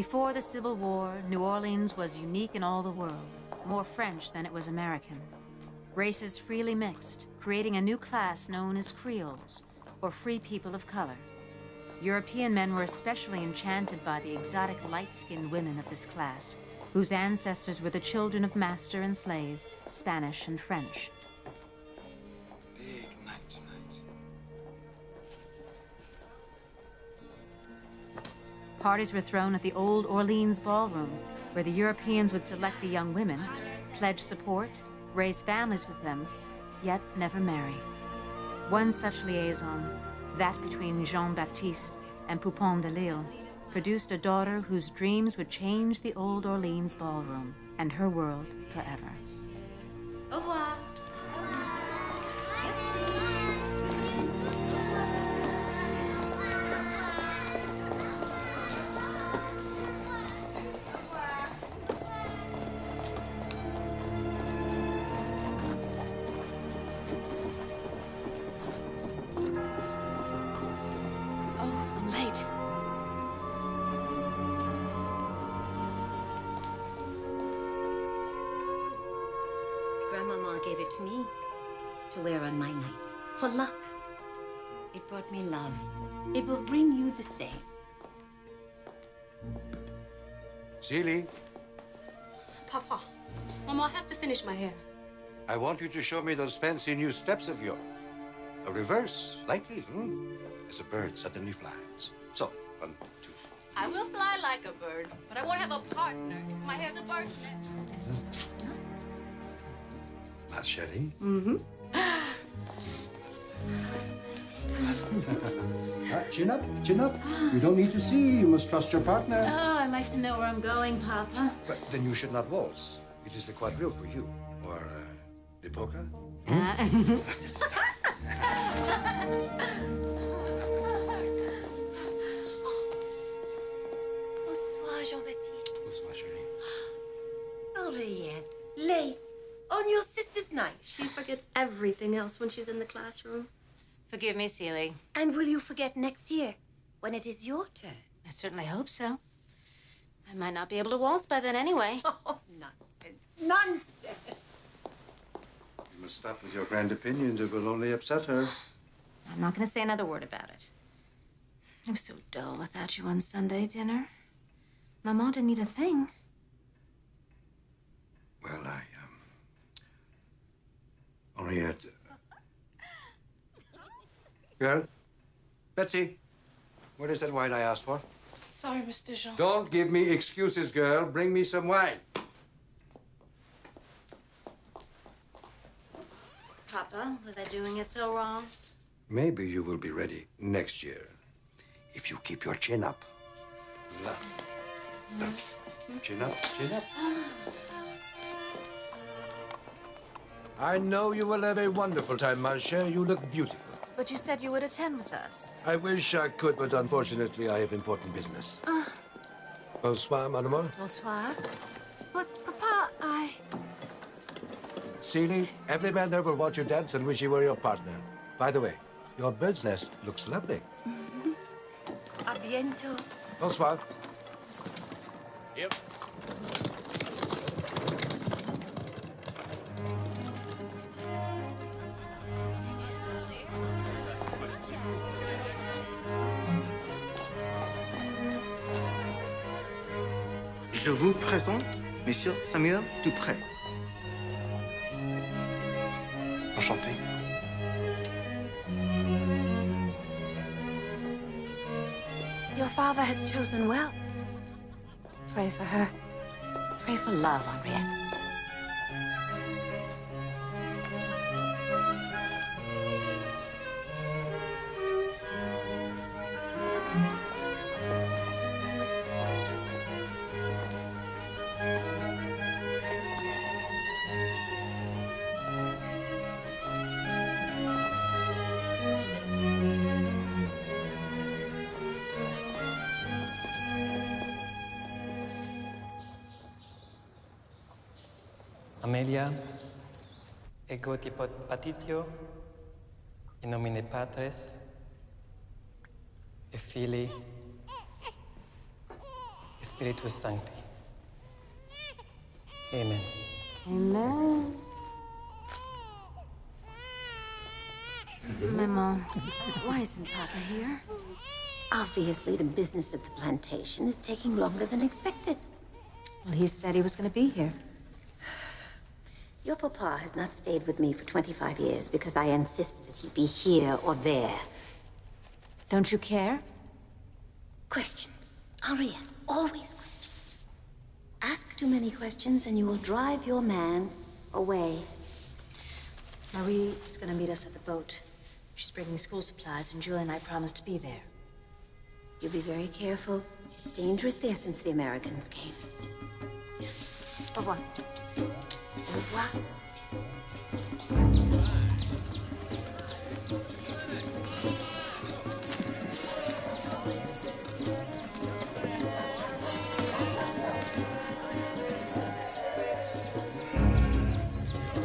Before the Civil War, New Orleans was unique in all the world, more French than it was American. Races freely mixed, creating a new class known as Creoles, or free people of color. European men were especially enchanted by the exotic light-skinned women of this class, whose ancestors were the children of master and slave, Spanish and French. Big night tonight. Parties were thrown at the old Orleans ballroom, where the Europeans would select the young women, pledge support, raise families with them, yet never marry. One such liaison, that between Jean-Baptiste and Poupon de Lille, produced a daughter whose dreams would change the old Orleans ballroom and her world forever. Au revoir. Grandmama gave it to me to wear on my night for luck. It brought me love. It will bring you the same. Celie, Papa, Mama has to finish my hair. I want you to show me those fancy new steps of yours. A reverse, lightly, as a bird suddenly flies. So, 1, 2. I will fly like a bird, but I won't have a partner if my hair's a bird's nest. Ma chérie. Chin up, chin up. You don't need to see. You must trust your partner. Oh, I'd like to know where I'm going, Papa. But then you should not waltz. It is the quadrille for you. Or the polka. Bonsoir, Jean-Baptiste. Bonsoir, chérie. Henriette, late. On your sister's night. She forgets everything else when she's in the classroom. Forgive me, Celie. And will you forget next year, when it is your turn? I certainly hope so. I might not be able to waltz by then anyway. Oh, nonsense. Nonsense. You must stop with your grand opinions. It will only upset her. I'm not going to say another word about it. It was so dull without you on Sunday dinner. Maman didn't eat a thing. Well, Henriette. Girl, Betsy, what is that wine I asked for? Sorry, Mr. Jean. Don't give me excuses, girl. Bring me some wine. Papa, was I doing it so wrong? Maybe you will be ready next year if you keep your chin up. Chin up, chin up. I know you will have a wonderful time, ma chère. You look beautiful. But you said you would attend with us. I wish I could, but unfortunately, I have important business. Bonsoir, mademoiselle. Bonsoir. But, Papa, Celie, every man there will watch you dance and wish you were your partner. By the way, your bird's nest looks lovely. A bientôt. Bonsoir. Yep. Je vous présente Monsieur Samuel Dupré. Enchanté. Your father has chosen well. Pray for her. Pray for love, Henriette. Amelia, ego tipo patitio, in nomine Patris, et Filii, et Spiritus Sancti. Amen. Amen. Maman, why isn't Papa here? Obviously, the business of the plantation is taking longer than expected. Well, he said he was going to be here. Your papa has not stayed with me for 25 years because I insist that he be here or there. Don't you care? Questions. Henriette, always questions. Ask too many questions and you will drive your man away. Marie is going to meet us at the boat. She's bringing school supplies, and Julie and I promised to be there. You be very careful. It's dangerous there since the Americans came. Au revoir. Au revoir.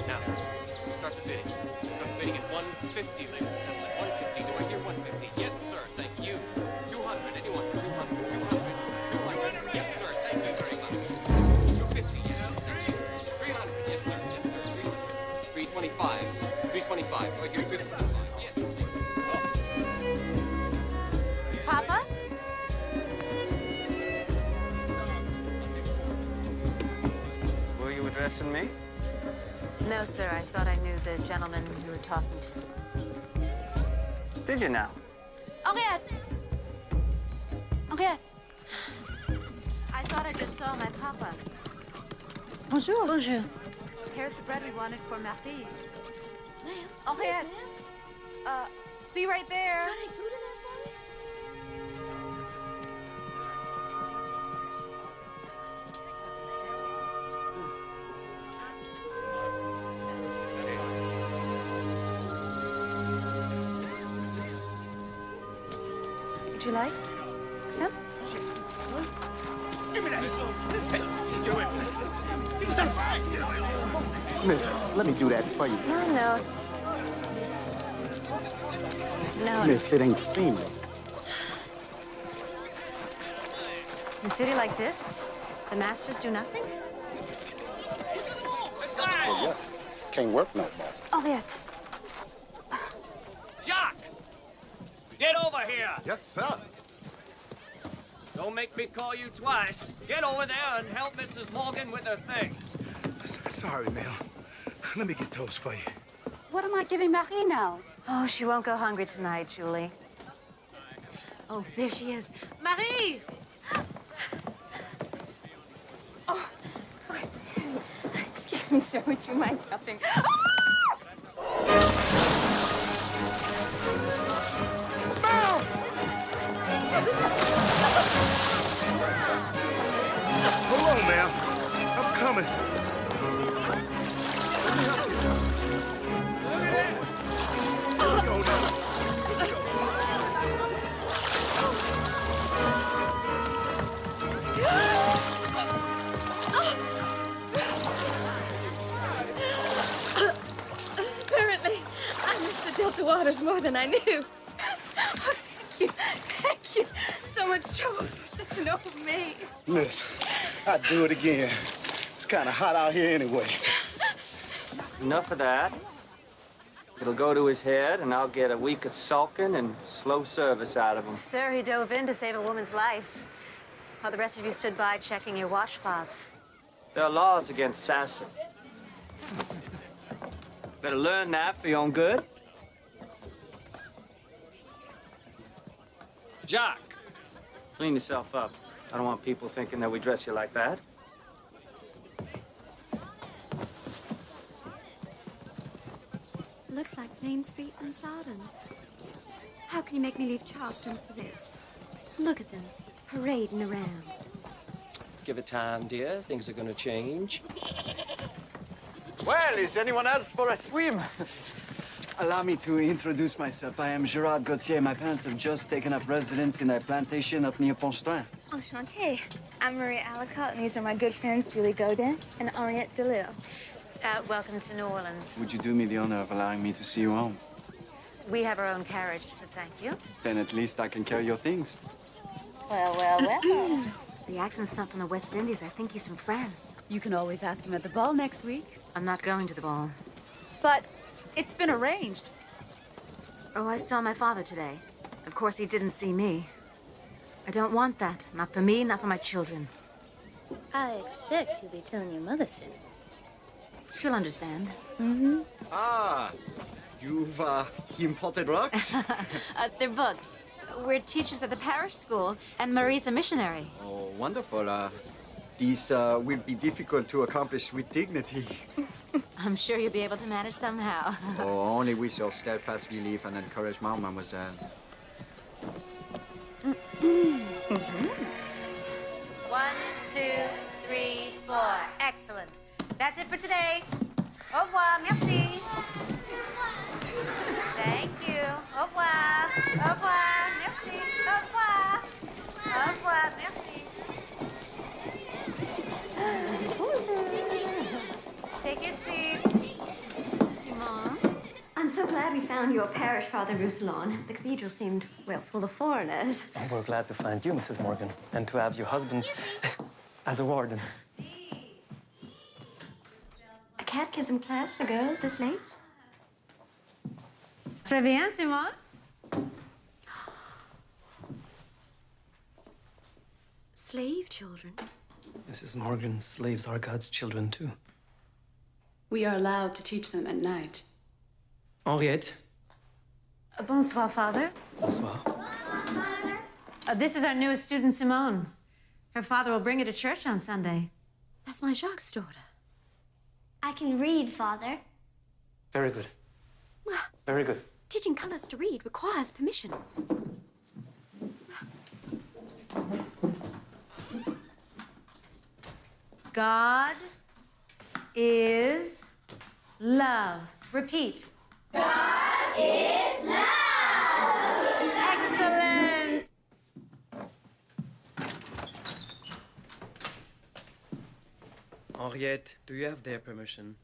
Now, start the fitting. Start the fitting at 150, ladies and gentlemen. 150. Do I hear 150? Yes, sir. Thank you. 200. Anyone? 200. 200. 200. Yes, sir. Thank you very much. 250. Yes, sir. 300. Yes, sir. Yes, sir. 300. 325. 325. Do I hear 325? Yes. Oh. Papa? Were you addressing me? No, sir. I thought I knew the gentleman you were talking to. Did you now? Henriette! Henriette! I thought I just saw my papa. Bonjour. Bonjour. Here's the bread we wanted for Marie. Henriette. Be right there. Would you like some? Miss, let me do that for you. No. No. Miss, it ain't seemly. In a city like this, the masters do nothing? Oh, yes. Can't work no more. Henriette. Jacques! Get over here! Yes, sir. Don't make me call you twice. Get over there and help Mrs. Morgan with her things. Sorry, Mel. Let me get toast for you. What am I giving Marie now? Oh, she won't go hungry tonight, Julie. Oh, there she is. Marie! Excuse me, sir. Would you mind stopping? Hold on, Mel. I'm coming. Let's go now. Apparently, I missed the Delta waters more than I knew. Oh, thank you. Thank you. So much trouble for such an old maid. Miss, I'd do it again. It's kind of hot out here anyway. Enough of that. It'll go to his head, and I'll get a week of sulking and slow service out of him. Sir, he dove in to save a woman's life, while the rest of you stood by checking your wash fobs. There are laws against sassing. Better learn that for your own good. Jacques, clean yourself up. I don't want people thinking that we dress you like that. Looks like Main Street in Sodom. How can you make me leave Charleston for this? Look at them, parading around. Give it time, dear. Things are going to change. Well, is anyone else for a swim? Allow me to introduce myself. I am Gerard Gauthier. My parents have just taken up residence in a plantation up near Pontchartrain. Enchanté. I'm Marie Alicott, and these are my good friends Julie Godin and Henriette Delille. Welcome to New Orleans. Would you do me the honor of allowing me to see you home? We have our own carriage, but thank you. Then at least I can carry your things. Well. The accent's not from the West Indies. I think he's from France. You can always ask him at the ball next week. I'm not going to the ball. But it's been arranged. Oh, I saw my father today. Of course, he didn't see me. I don't want that. Not for me, not for my children. I expect you'll be telling your mother soon. She'll understand. Mm-hmm. Ah, you've imported rocks? They're books. We're teachers at the parish school, and Marie's a missionary. Oh, wonderful. These will be difficult to accomplish with dignity. I'm sure you'll be able to manage somehow. Oh, only we shall steadfastly live and encourage my mademoiselle. 1, 2, 3, 4. Excellent. That's it for today. Au revoir. Merci. Thank you. Au revoir. Au revoir. Merci. Au revoir. Au revoir. Merci. Take your seats. Simone. I'm so glad we found your parish, Father Roussillon. The cathedral seemed, well, full of foreigners. Oh, we're glad to find you, Mrs. Morgan, and to have your husband as a warden. A catechism class for girls this late? Très bien, Simone. Slave children? Mrs. Morgan, slaves are God's children, too. We are allowed to teach them at night. Henriette. Bonsoir, Father. Bonsoir. This is our newest student, Simone. Her father will bring her to church on Sunday. That's my Jacques' daughter. I can read, Father. Very good. Very good. Teaching colors to read requires permission. God is love. Repeat. God is love! Excellent! Henriette, do you have their permission?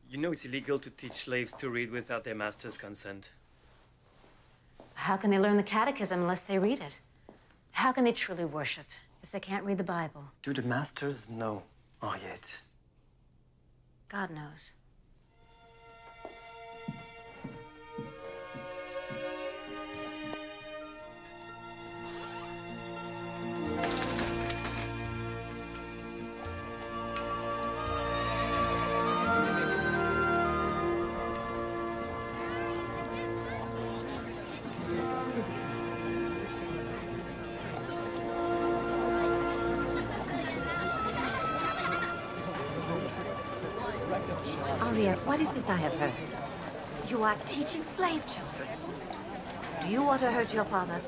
You know it's illegal to teach slaves to read without their master's consent. How can they learn the catechism unless they read it? How can they truly worship if they can't read the Bible? Do the masters know, Henriette? God knows. Henriette, what is this I have heard? You are teaching slave children. Do you want to hurt your father?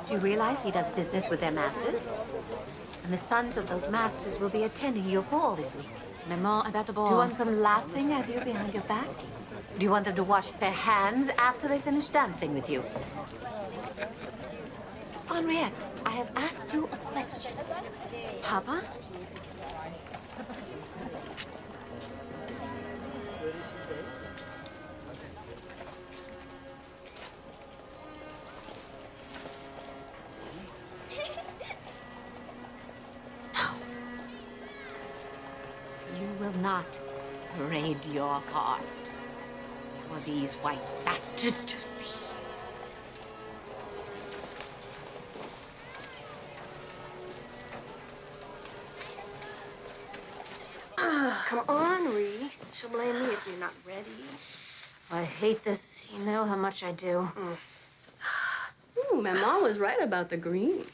Do you realize he does business with their masters? And the sons of those masters will be attending your ball this week. Maman, about the ball. Do you want them laughing at you behind your back? Do you want them to wash their hands after they finish dancing with you? Henriette, I have asked you a question. Papa? You will not parade your heart for these white bastards to see. Come on, Ree. She'll blame me if you're not ready. I hate this. You know how much I do. Ooh, my mom was right about the green.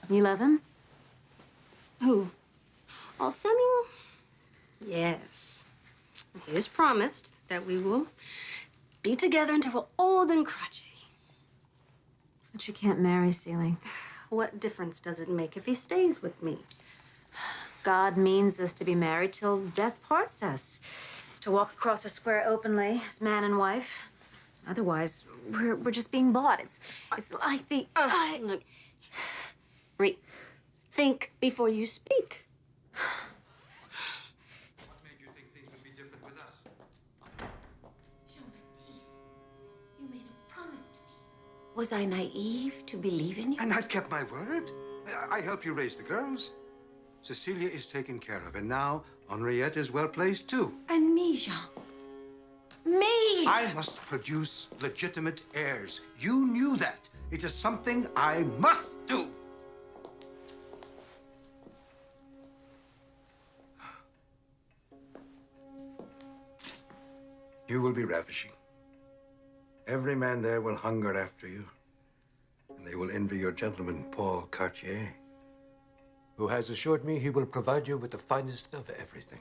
You love him? Who? Oh, Samuel? Yes. It is promised that we will be together until we're old and crotchety. But you can't marry Seeley. What difference does it make if he stays with me? God means us to be married till death parts us. To walk across a square openly as man and wife. Otherwise, we're just being bought. It's like the... Look, Ree, think before you speak. What made you think things would be different with us? Jean-Baptiste, you made a promise to me. Was I naive to believe in you? And I've kept my word. I help you raise the girls. Cecilia is taken care of, and now Henriette is well placed too. And me, Jean. Me! I must produce legitimate heirs. You knew that. It is something I must do. You will be ravishing. Every man there will hunger after you. And they will envy your gentleman, Paul Cartier, who has assured me he will provide you with the finest of everything.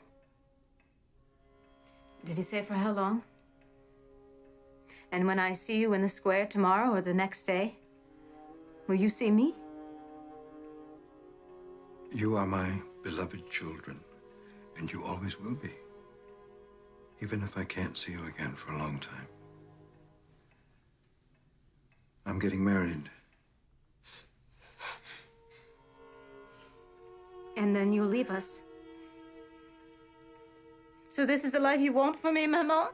Did he say for how long? And when I see you in the square tomorrow or the next day, will you see me? You are my beloved children, and you always will be. Even if I can't see you again for a long time. I'm getting married. And then you'll leave us. So this is the life you want for me, Maman?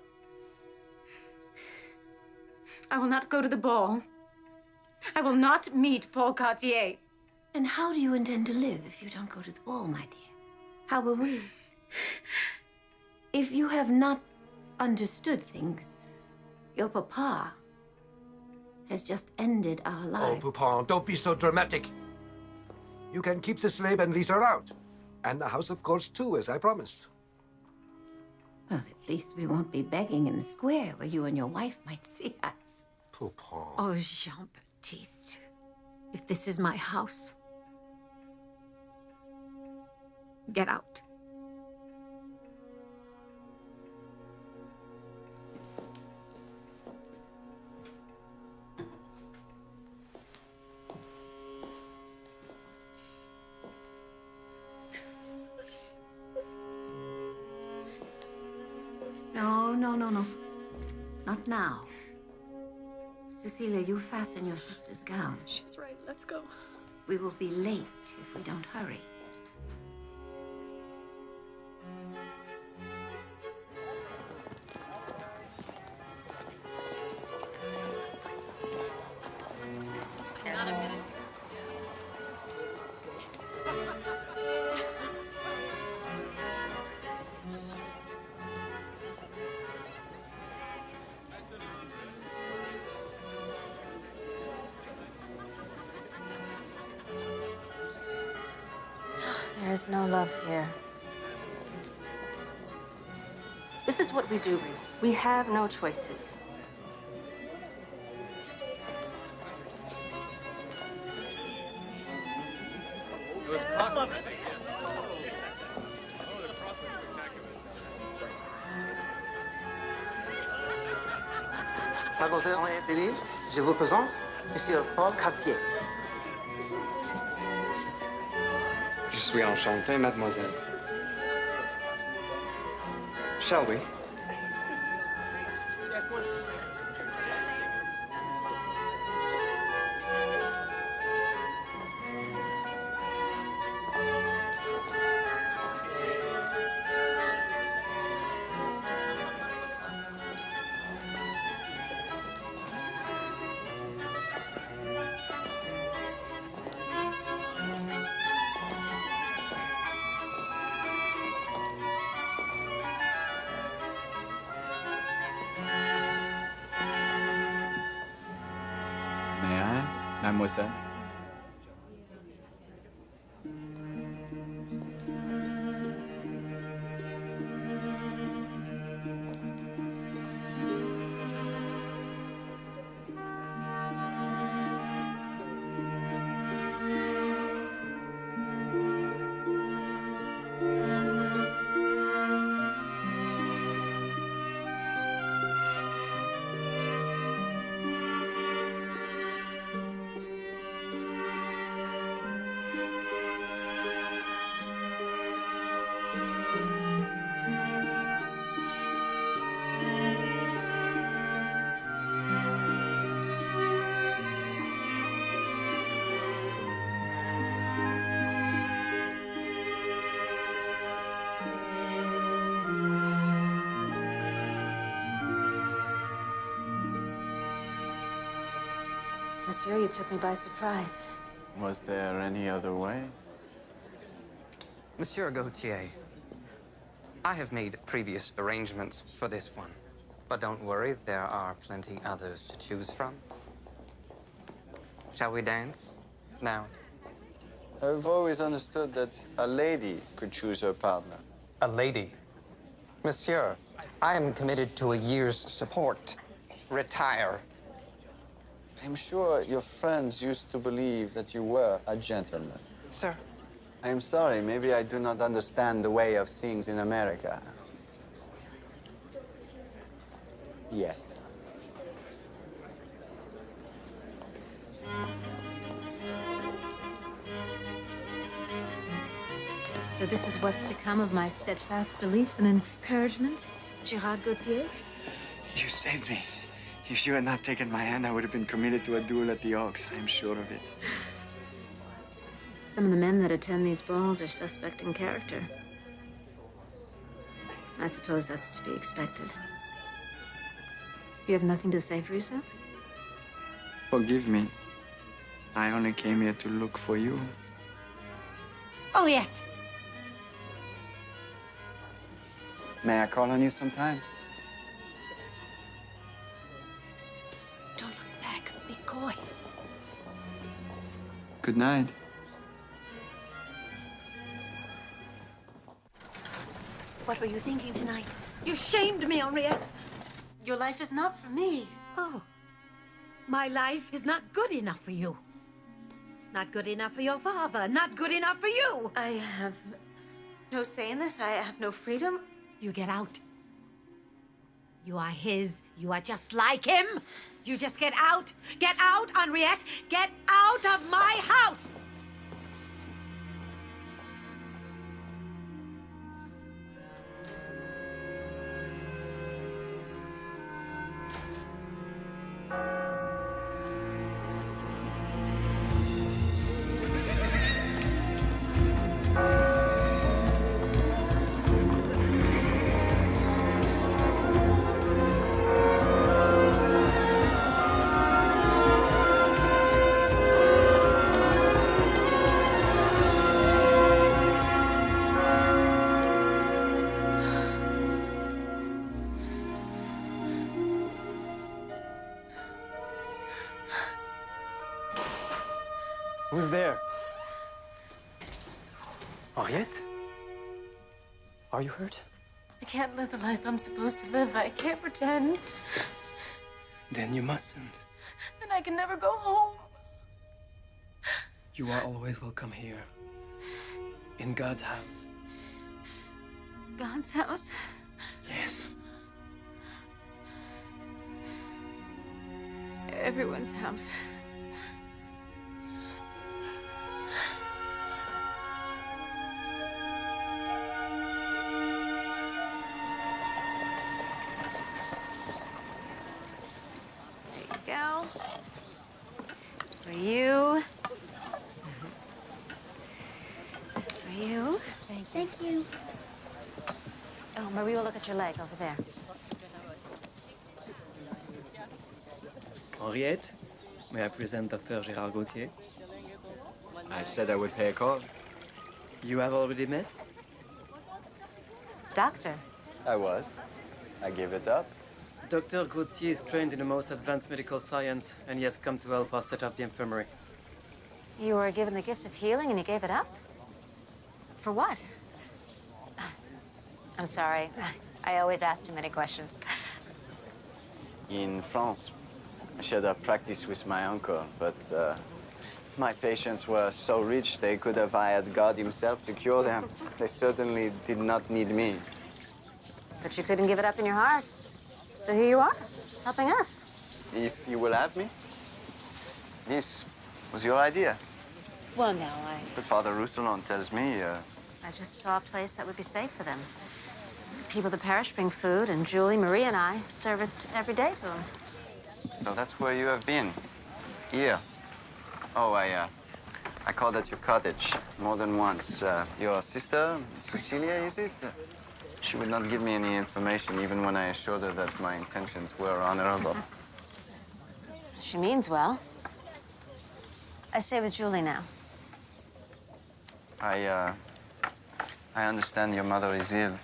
I will not go to the ball. I will not meet Paul Cartier. And how do you intend to live if you don't go to the ball, my dear? How will we? If you have not understood things, your papa has just ended our lives. Oh, Poupon, don't be so dramatic. You can keep the slave and lease her out. And the house, of course, too, as I promised. Well, at least we won't be begging in the square where you and your wife might see us. Poupon. Oh, Jean-Baptiste, if this is my house, get out. No. Not now. Cecilia, you fasten your sister's gown. She's right. Let's go. We will be late if we don't hurry. There is no love here. This is what we do, Ree. We have no choices. It was cross. Mademoiselle Henriette Delisle, je vous présente Monsieur Paul Cartier. Je suis enchanté, mademoiselle. Shall we? May I, mademoiselle? Monsieur, you took me by surprise. Was there any other way? Monsieur Gautier, I have made previous arrangements for this one. But don't worry, there are plenty others to choose from. Shall we dance now? I've always understood that a lady could choose her partner. A lady? Monsieur, I am committed to a year's support. Retire. I'm sure your friends used to believe that you were a gentleman. Sir. I am sorry, maybe I do not understand the way of things in America. Yet. So this is what's to come of my steadfast belief and encouragement, Gerard Gautier? You saved me. If you had not taken my hand, I would have been committed to a duel at the Oaks. I'm sure of it. Some of the men that attend these balls are suspect in character. I suppose that's to be expected. You have nothing to say for yourself? Forgive me. I only came here to look for you. Henriette! May I call on you sometime? Don't look back. Be coy. Good night. What were you thinking tonight? You shamed me, Henriette. Your life is not for me. Oh. My life is not good enough for you. Not good enough for your father. Not good enough for you. I have no say in this. I have no freedom. You get out. You are his. You are just like him. You just get out. Get out, Henriette. Get out of my house. Who's there? Henriette? Are you hurt? I can't live the life I'm supposed to live. I can't pretend. Then you mustn't. Then I can never go home. You are always welcome here. In God's house. God's house? Yes. Everyone's house. Go. For you. For you. Thank you. Oh, Marie will look at your leg over there. Henriette, may I present Dr. Gérard Gautier? I said I would pay a call. You have already met? Doctor. I was. I gave it up. Dr. Gautier is trained in the most advanced medical science, and he has come to help us set up the infirmary. You were given the gift of healing and you gave it up? For what? I'm sorry. I always ask too many questions. In France, I shared a practice with my uncle, but my patients were so rich they could have hired God himself to cure them. They certainly did not need me. But you couldn't give it up in your heart. So here you are, helping us. If you will have me. This was your idea. Well, no, But Father Roussillon tells me, I just saw a place that would be safe for them. The people of the parish bring food, and Julie, Marie, and I serve it every day to them. so that's where you have been. Here. Oh, I called at your cottage more than once. Your sister, Cecilia, is it? She would not give me any information, even when I assured her that my intentions were honorable. She means well. I stay with Julie now. I understand your mother is ill.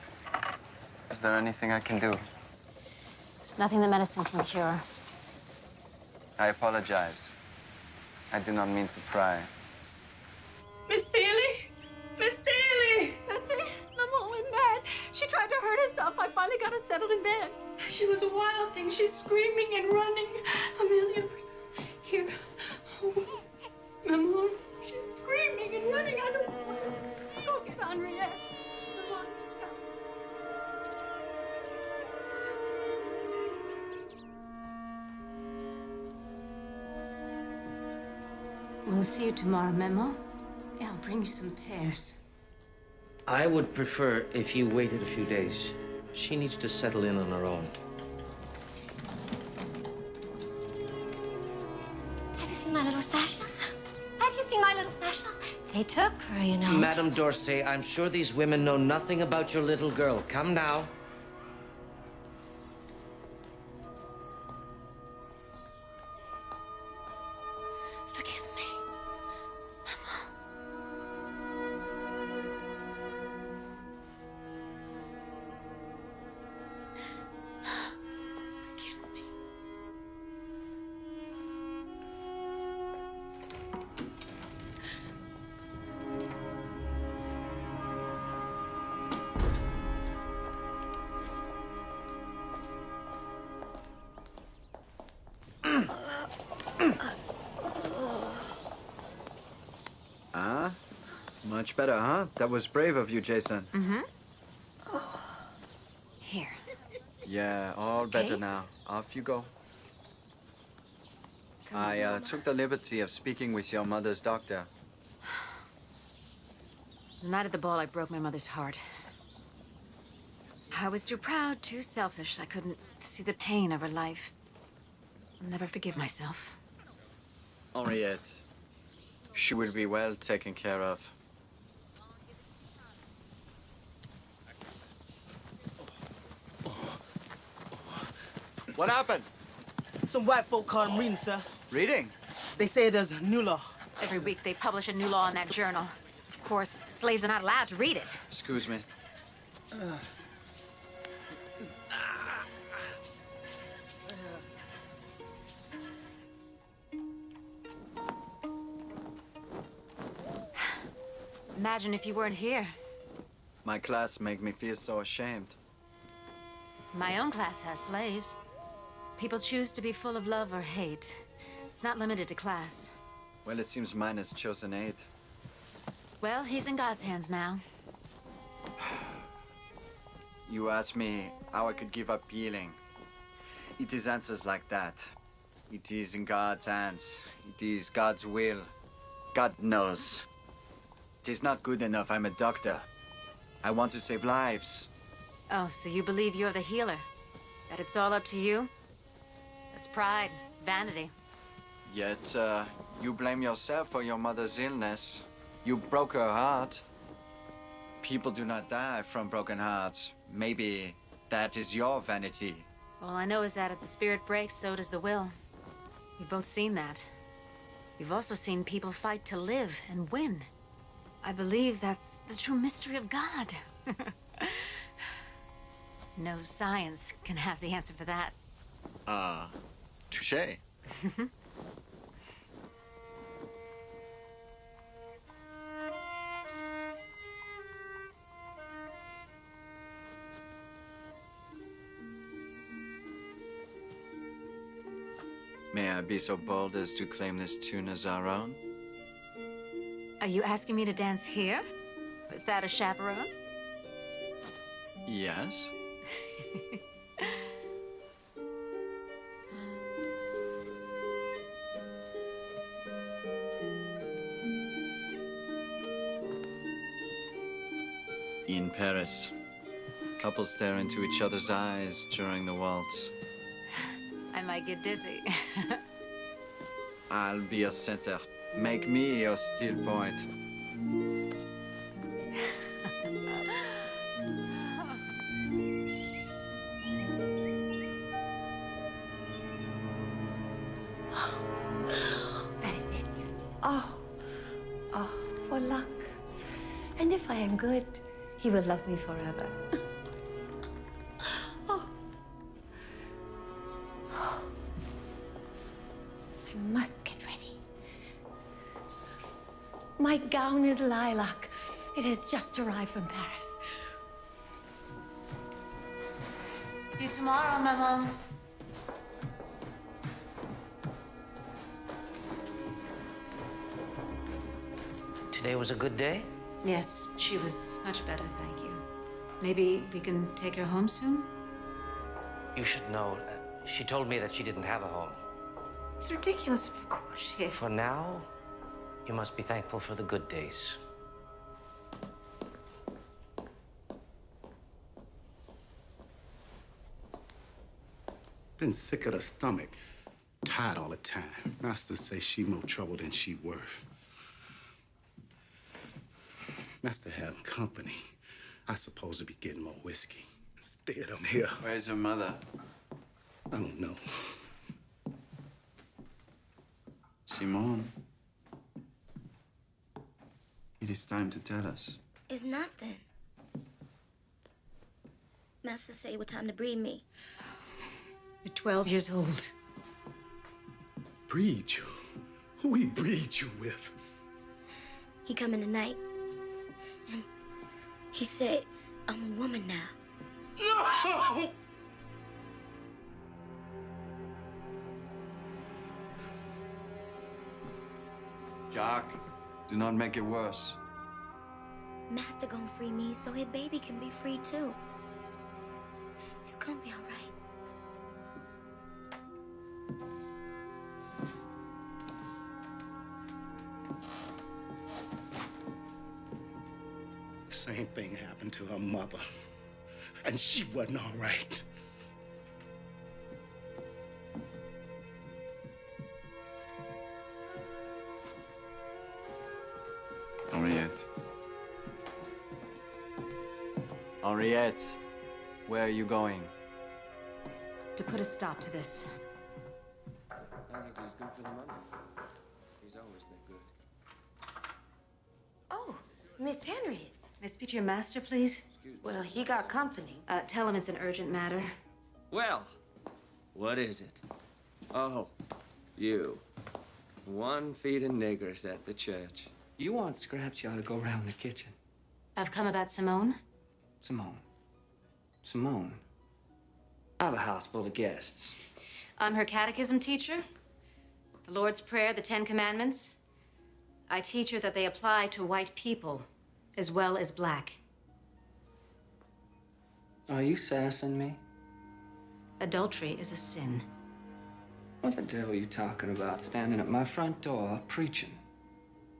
Is there anything I can do? There's nothing the medicine can cure. I apologize. I do not mean to pry. Miss Seeley? Miss Seeley! Betsy, Mama went mad. She tried to hurt herself. I finally got her settled in bed. She was a wild thing. She's screaming and running. Amelia, bring her here. Oh, Mama, she's screaming and running. I don't want her. Go get Henriette. Mama, tell her. We'll see you tomorrow, Memo. Yeah, I'll bring you some pears. I would prefer if you waited a few days. She needs to settle in on her own. Have you seen my little Sasha? Have you seen my little Sasha? They took her, you know. Madame Dorsey, I'm sure these women know nothing about your little girl. Come now. Forgive me. Much better, huh? That was brave of you, Jason. Mm-hmm. Here. Yeah, all better now. Off you go. I took the liberty of speaking with your mother's doctor. The night at the ball, I broke my mother's heart. I was too proud, too selfish. I couldn't see the pain of her life. I'll never forgive myself. Henriette, she will be well taken care of. What happened? Some white folk caught him reading, sir. Reading? They say there's a new law. Every week they publish a new law in that journal. Of course, slaves are not allowed to read it. Excuse me. Imagine if you weren't here. My class make me feel so ashamed. My own class has slaves. People choose to be full of love or hate. It's not limited to class. Well, it seems mine has chosen aid. Well, he's in God's hands now. You asked me how I could give up healing. It is answers like that. It is in God's hands. It is God's will. God knows. It is not good enough. I'm a doctor. I want to save lives. Oh, so you believe you're the healer? That it's all up to you? That's pride, vanity. Yet, you blame yourself for your mother's illness. You broke her heart. People do not die from broken hearts. Maybe that is your vanity. All I know is that if the spirit breaks, so does the will. You've both seen that. You've also seen people fight to live and win. I believe that's the true mystery of God. No science can have the answer for that. Touché. May I be so bold as to claim this tune as our own? Are you asking me to dance here? Without a chaperone? Yes. In Paris, couples stare into each other's eyes during the waltz. I might get dizzy. I'll be your center. Make me your still point. That is it. Oh. for luck. And if I am good, he will love me forever. Oh. I must get ready. My gown is lilac. It has just arrived from Paris. See you tomorrow, Maman. Today was a good day? Yes, she was much better, thank you. Maybe we can take her home soon? You should know. She told me that she didn't have a home. It's ridiculous, of course she... For now, you must be thankful for the good days. Been sick of the stomach. Tired all the time. Master say she more trouble than she worth. Master having company. I supposed to be getting more whiskey. Instead, I'm here. Where's your mother? I don't know. Simone. It is time to tell us. It's nothing. Master say it was time to breed me. You're 12 years old. Breed you? Who he breed you with? He come in the night. And he said, I'm a woman now. No! Jack, do not make it worse. Master gonna free me so his baby can be free too. It's gonna be all right. Same thing happened to her mother. And she wasn't all right. Henriette. Henriette, where are you going? To put a stop to this. I think he's good for the money. He's always been good. Oh, Miss Henriette. May I speak to your master, please? Well, he got company. Tell him it's an urgent matter. Well, what is it? Oh, you. One feeding niggers at the church. You want scraps, you ought to go round the kitchen. I've come about Simone. Simone. Simone. I have a house full of guests. I'm her catechism teacher. The Lord's Prayer, the Ten Commandments. I teach her that they apply to white people as well as black. Are you sassing me? Adultery is a sin. What the devil are you talking about, standing at my front door preaching?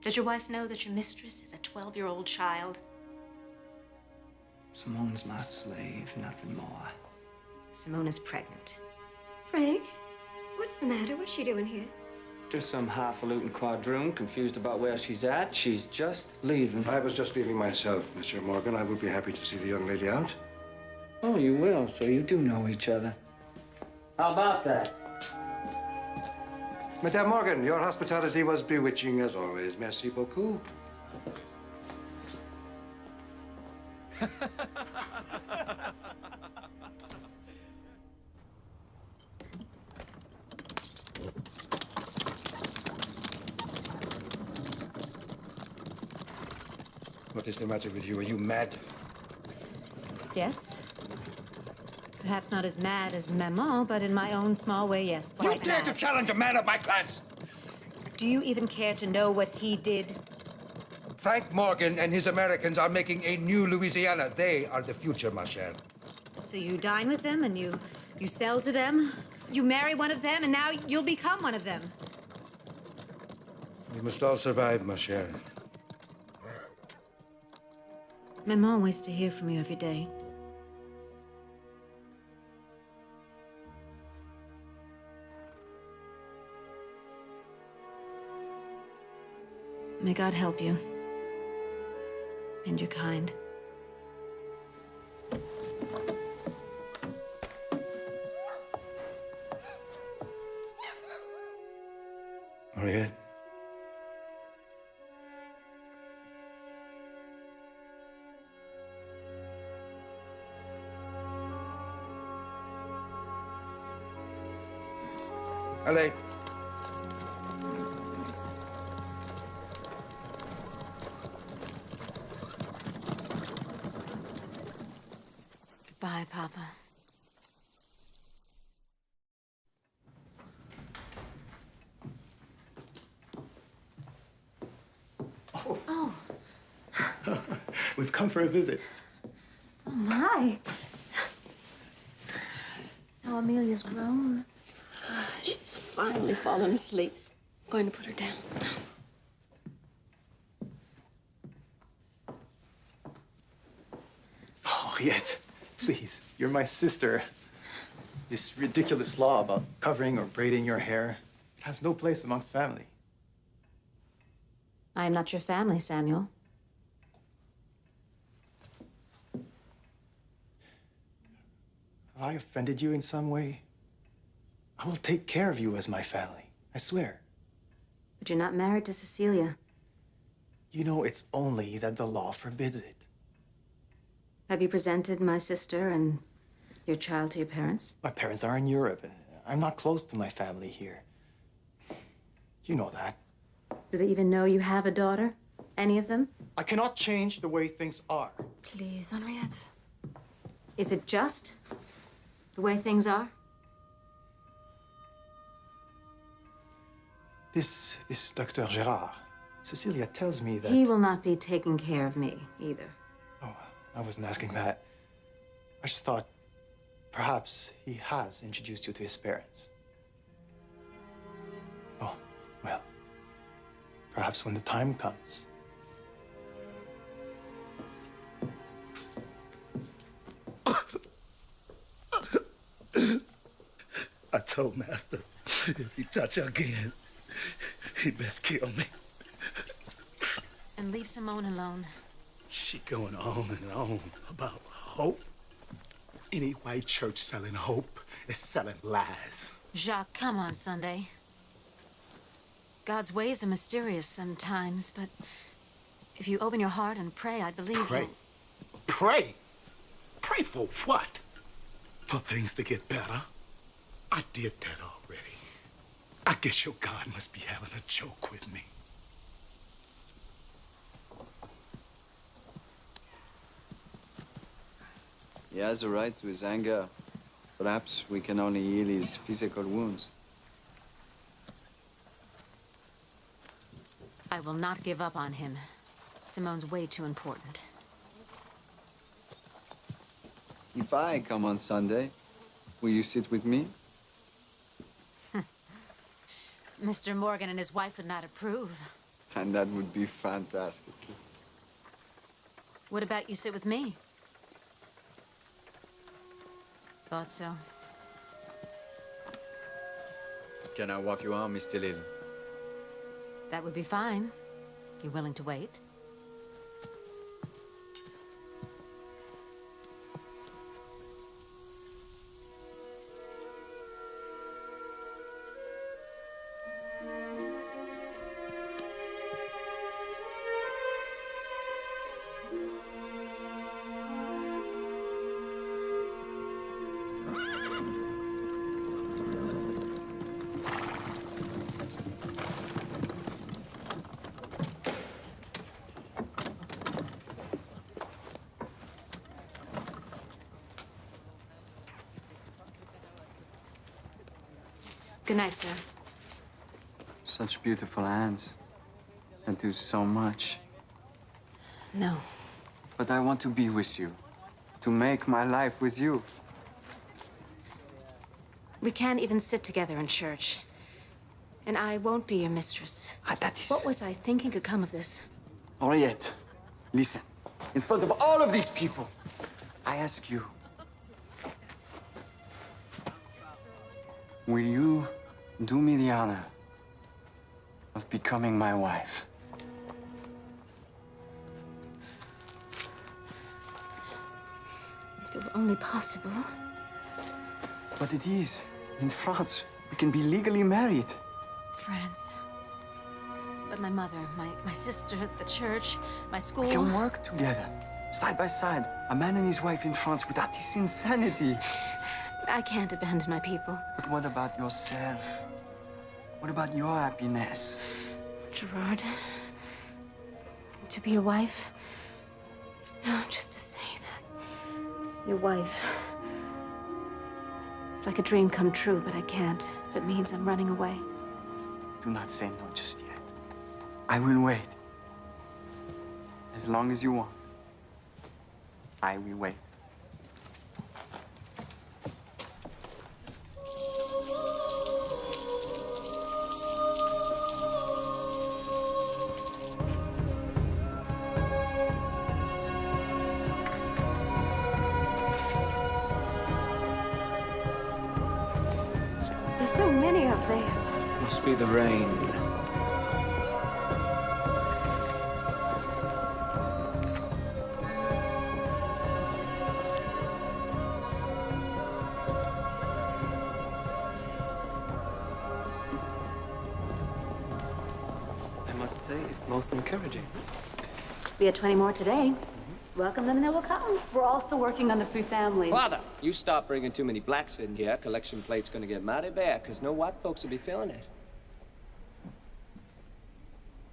Does your wife know that your mistress is a 12-year-old child? Simone's my slave, nothing more. Simone is pregnant. Frank, what's the matter? What's she doing here? Just some highfalutin quadroon confused about where she's at. She's just leaving. I was just leaving myself, Monsieur Morgan. I would be happy to see the young lady out. Oh, you will, so you do know each other. How about that? Madame Morgan, your hospitality was bewitching as always. Merci beaucoup. What is the matter with you? Are you mad? Yes. Perhaps not as mad as Maman, but in my own small way, yes, You quite dare mad. to challenge a man of my class? Do you even care to know what he did? Frank Morgan and his Americans are making a new Louisiana. They are the future, ma chère. So you dine with them and you sell to them? You marry one of them and now you'll become one of them. We must all survive, ma chère. Maman waits to hear from you every day. May God help you. And your kind. Henriette? Allez. Goodbye, Papa. Oh. We've come for a visit. Oh, my. How Amelia's grown. She's finally fallen asleep. I'm going to put her down. Oh, yet, please, you're my sister. This ridiculous law about covering or braiding your hair, it has no place amongst family. I am not your family, Samuel. Have I offended you in some way? I will take care of you as my family, I swear. But you're not married to Cecilia. You know, it's only that the law forbids it. Have you presented my sister and your child to your parents? My parents are in Europe, and I'm not close to my family here. You know that. Do they even know you have a daughter? Any of them? I cannot change the way things are. Please, Henriette. Is it just the way things are? This Dr. Gerard, Cecilia tells me that... He will not be taking care of me, either. Oh, I wasn't asking that. I just thought perhaps he has introduced you to his parents. Oh, well, perhaps when the time comes. I told Master, if he touch her again, he best kill me. And leave Simone alone. She going on and on about hope. Any white church selling hope is selling lies. Jacques, come on Sunday. God's ways are mysterious sometimes, but if you open your heart and pray, I believe Pray? Pray? Pray for what? For things to get better? I did that already. I guess your God must be having a joke with me. He has a right to his anger. Perhaps we can only heal his physical wounds. I will not give up on him. Simone's way too important. If I come on Sunday, will you sit with me? Mr. Morgan and his wife would not approve. And that would be fantastic. What about you sit with me? Thought so. Can I walk you on, Mr. Lil? That would be fine. You willing to wait? Good night, sir. Such beautiful hands. That do so much. No. But I want to be with you. To make my life with you. We can't even sit together in church. And I won't be your mistress. That is... What was I thinking could come of this? Henriette, listen. In front of all of these people, I ask you. Will you do me the honor of becoming my wife? If it were only possible. But it is. In France, we can be legally married. France. But my mother, my sister, the church, my school... We can work together, side by side. A man and his wife in France without this insanity. I can't abandon my people. But what about yourself? What about your happiness? Gerard, to be your wife, just to say that. Your wife. It's like a dream come true, but I can't. If it means I'm running away. Do not say no just yet. I will wait. As long as you want. I will wait. There's so many of them. Must be the rain. I must say, it's most encouraging. We had 20 more today. Welcome them, they will come. We're also working on the free families. Father, you stop bringing too many blacks in here. Collection plate's gonna get mighty bad, because no white folks will be feeling it.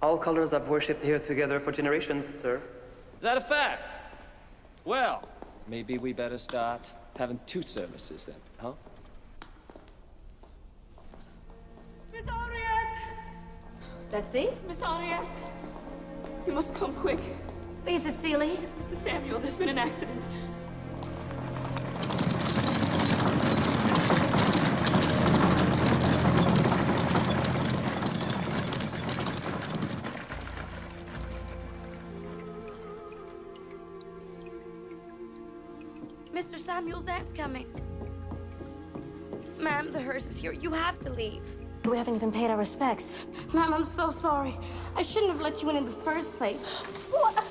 All colors have worshipped here together for generations, sir. Is that a fact? Well, maybe we better start having 2 services then, huh? Miss Henriette! Betsy? Miss Henriette! You must come quick. Is it Seeley? It's Mr. Samuel. There's been an accident. Mr. Samuel's aunt's coming. Ma'am, the hearse is here. You have to leave. We haven't even paid our respects. Ma'am, I'm so sorry. I shouldn't have let you in the first place. What?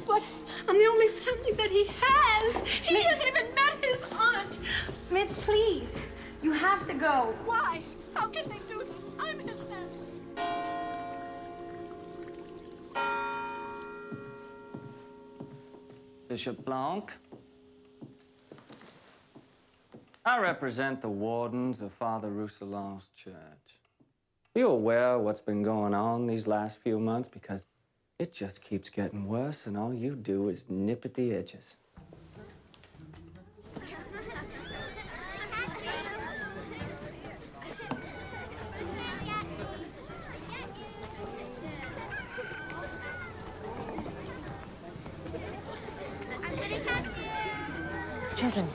But I'm the only family that he has. He hasn't even met his aunt. Miss, please. You have to go. Why? How can they do this? I'm his family. Bishop Blanc. I represent the wardens of Father Rousselin's church. Are you aware of what's been going on these last few months? Because it just keeps getting worse, and all you do is nip at the edges.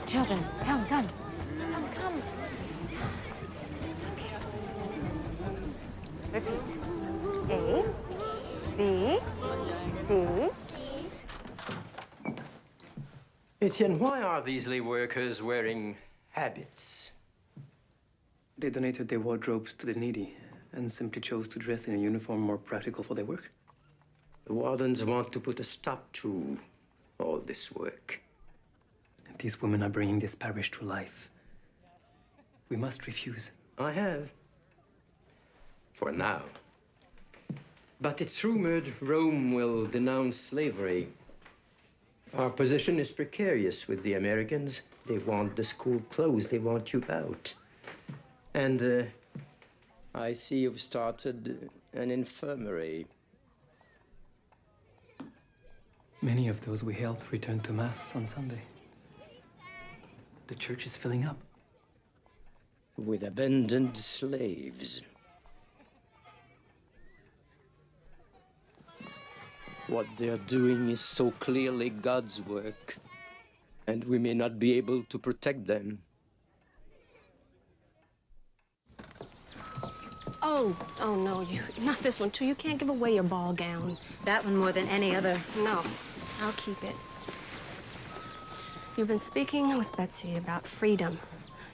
Children, come. Come. Repeat. A, B, C. Etienne, why are these lay workers wearing habits? They donated their wardrobes to the needy and simply chose to dress in a uniform more practical for their work. The wardens want to put a stop to all this work. These women are bringing this parish to life. We must refuse. I have. For now. But it's rumored Rome will denounce slavery. Our position is precarious with the Americans. They want the school closed. They want you out. And I see you've started an infirmary. Many of those we helped return to Mass on Sunday. The church is filling up. With abandoned slaves. What they're doing is so clearly God's work, and we may not be able to protect them. Oh no, not this one too. You can't give away your ball gown. That one more than any other. No, I'll keep it. You've been speaking with Betsy about freedom.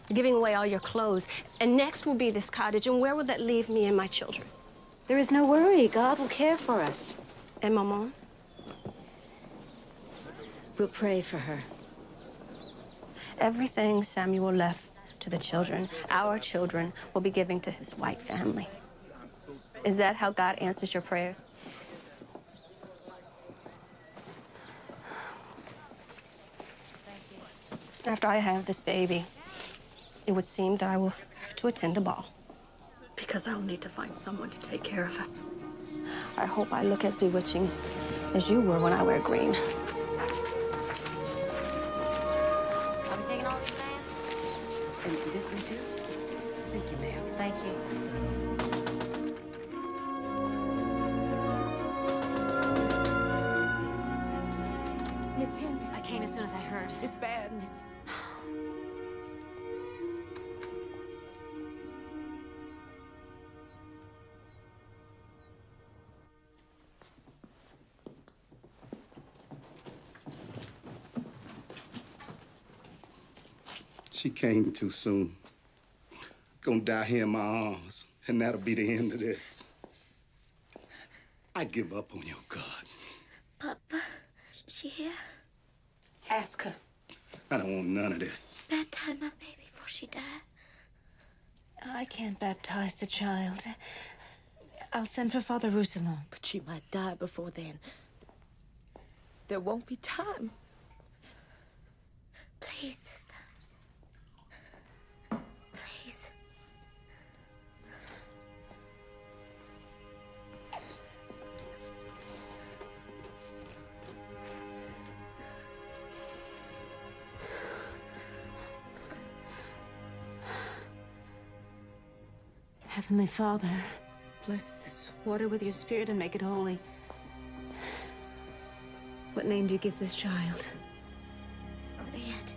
You're giving away all your clothes. And next will be this cottage. And where will that leave me and my children? There is no worry. God will care for us. And Maman? We'll pray for her. Everything Samuel left to the children, our children, will be giving to his white family. Is that how God answers your prayers? After I have this baby, it would seem that I will have to attend a ball. Be because I'll need to find someone to take care of us. I hope I look as bewitching as you were when I wear green. Are we taking all these, ma'am? And this one too? Thank you, ma'am. Thank you. Miss Henry. I came as soon as I heard. It's bad, Miss. She came too soon. Gonna die here in my arms, and that'll be the end of this. I give up on your God. Papa, she here? Ask her. I don't want none of this. Baptize my baby before she died. I can't baptize the child. I'll send for Father Roussillon. But she might die before then. There won't be time. Please, sister. Please. Heavenly Father, bless this water with your spirit and make it holy. What name do you give this child? Henriette.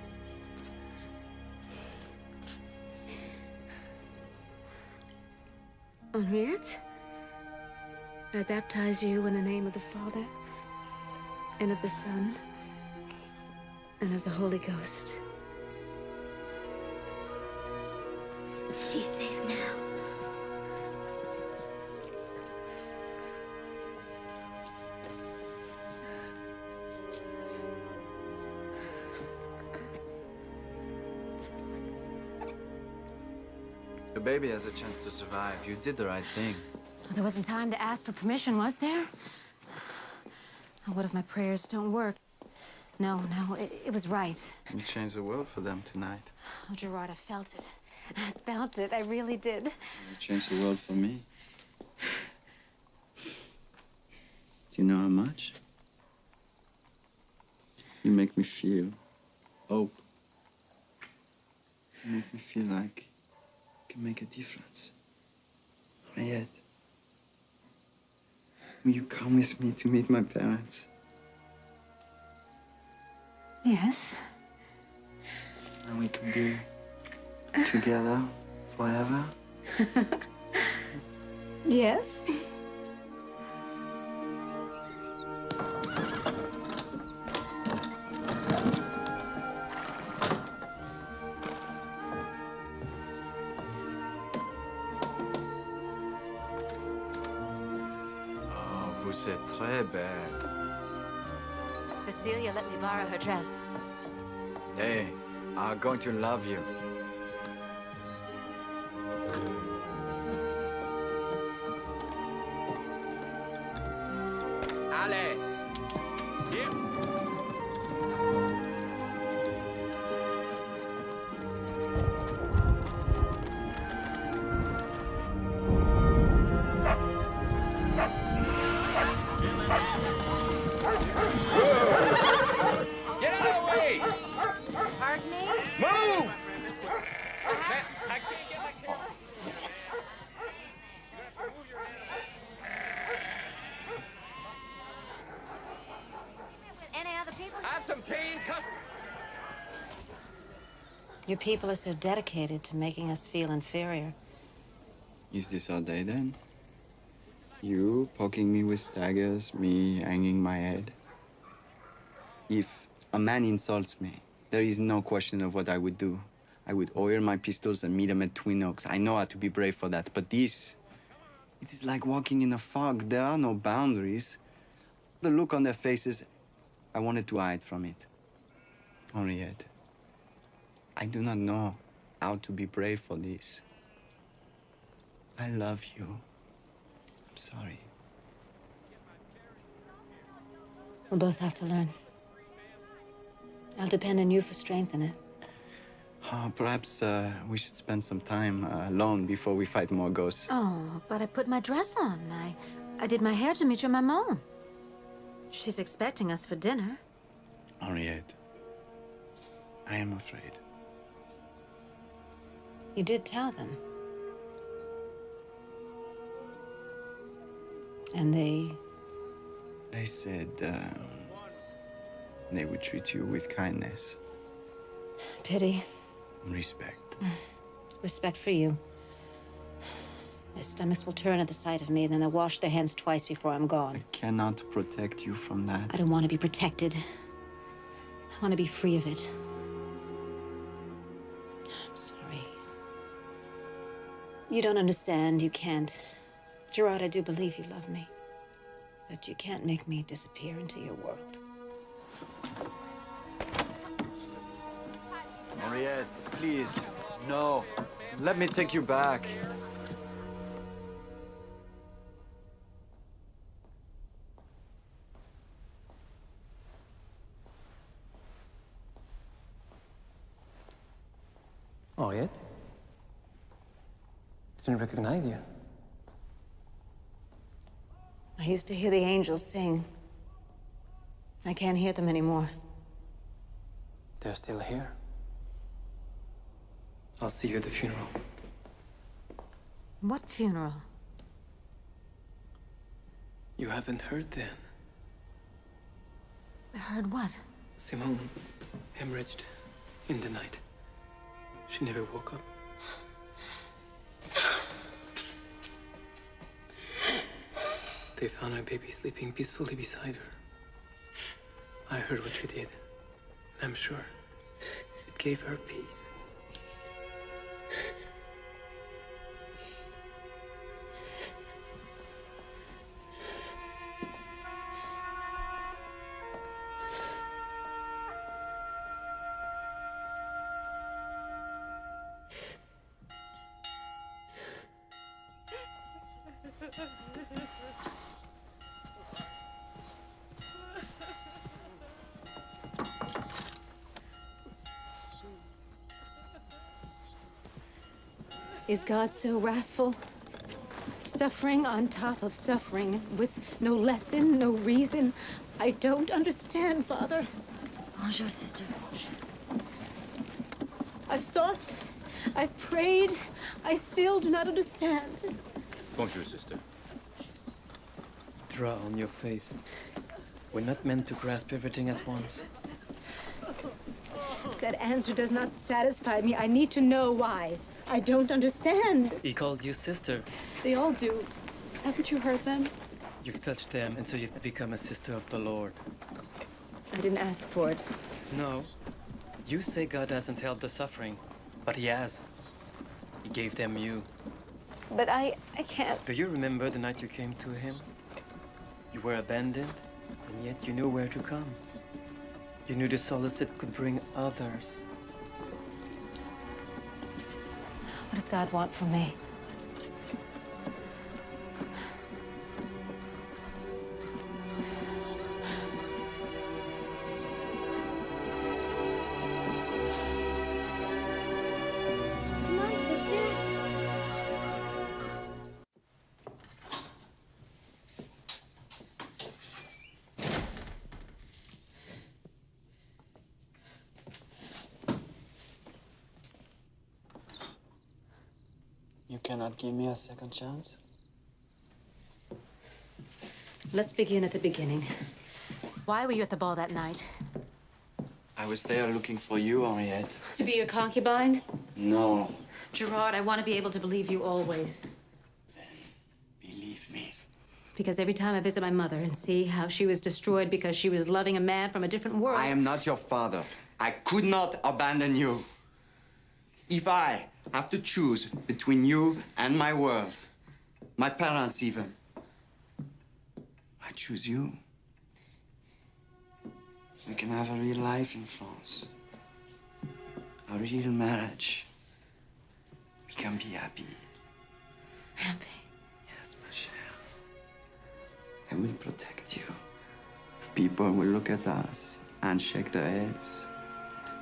Henriette? I baptize you in the name of the Father, and of the Son, and of the Holy Ghost. She's safe now. The baby has a chance to survive. You did the right thing. There wasn't time to ask for permission, was there? What if my prayers don't work? No, it was right. You changed the world for them tonight. Oh, Gerard, I felt it. I felt it. I really did. You changed the world for me. Do you know how much? You make me feel hope. You make me feel like I can make a difference. Henriette, will you come with me to meet my parents? Yes. And we can be together forever? Yes. Oh, vous êtes très belle. Cecilia let me borrow her dress. Hey, I'm going to love you. Allez! Here! Get out of the way! Pardon me? Move! Man, I can't get my camera. Any other people? Have some paying customers. Your people are so dedicated to making us feel inferior. Is this our day then? You poking me with daggers, me hanging my head? If a man insults me, there is no question of what I would do. I would oil my pistols and meet him at Twin Oaks. I know how to be brave for that, but this, it is like walking in a fog. There are no boundaries. The look on their faces, I wanted to hide from it. Henriette, I do not know how to be brave for this. I love you. I'm sorry. We'll both have to learn. I'll depend on you for strength in it. Perhaps we should spend some time alone before we fight more ghosts. Oh, but I put my dress on. I did my hair to meet your maman. She's expecting us for dinner. Henriette, I am afraid. You did tell them. And they... They said they would treat you with kindness. Pity. And respect. Respect for you. Their stomachs will turn at the sight of me, then they'll wash their hands twice before I'm gone. I cannot protect you from that. I don't want to be protected. I want to be free of it. I'm sorry. You don't understand. You can't. Gerard, I do believe you love me. But you can't make me disappear into your world. Henriette, please, no. Let me take you back. Henriette? Didn't recognize you. I used to hear the angels sing. I can't hear them anymore. They're still here. I'll see you at the funeral. What funeral? You haven't heard then? Heard what? Simone hemorrhaged in the night. She never woke up. They found my baby sleeping peacefully beside her. I heard what you did. I'm sure it gave her peace. Is God so wrathful? Suffering on top of suffering, with no lesson, no reason. I don't understand, Father. Bonjour, sister. I've sought, I've prayed, I still do not understand. Bonjour, sister. Draw on your faith. We're not meant to grasp everything at once. That answer does not satisfy me. I need to know why. I don't understand. He called you sister. They all do. Haven't you heard them? You've touched them, and so you've become a sister of the Lord. I didn't ask for it. No. You say God hasn't helped the suffering, but He has. He gave them you. But I can't. Do you remember the night you came to Him? You were abandoned, and yet you knew where to come. You knew the solace it could bring others. What does God want from me? Come on, sister. You cannot give me a second chance? Let's begin at the beginning. Why were you at the ball that night? I was there looking for you, Henriette. To be your concubine? No. Gerard, I want to be able to believe you always. Believe me. Because every time I visit my mother and see how she was destroyed because she was loving a man from a different world... I am not your father. I could not abandon you. If I have to choose between you and my world, my parents even, I choose you. We can have a real life in France. A real marriage. We can be happy. Happy? Yes, ma chère. I will protect you. People will look at us and shake their heads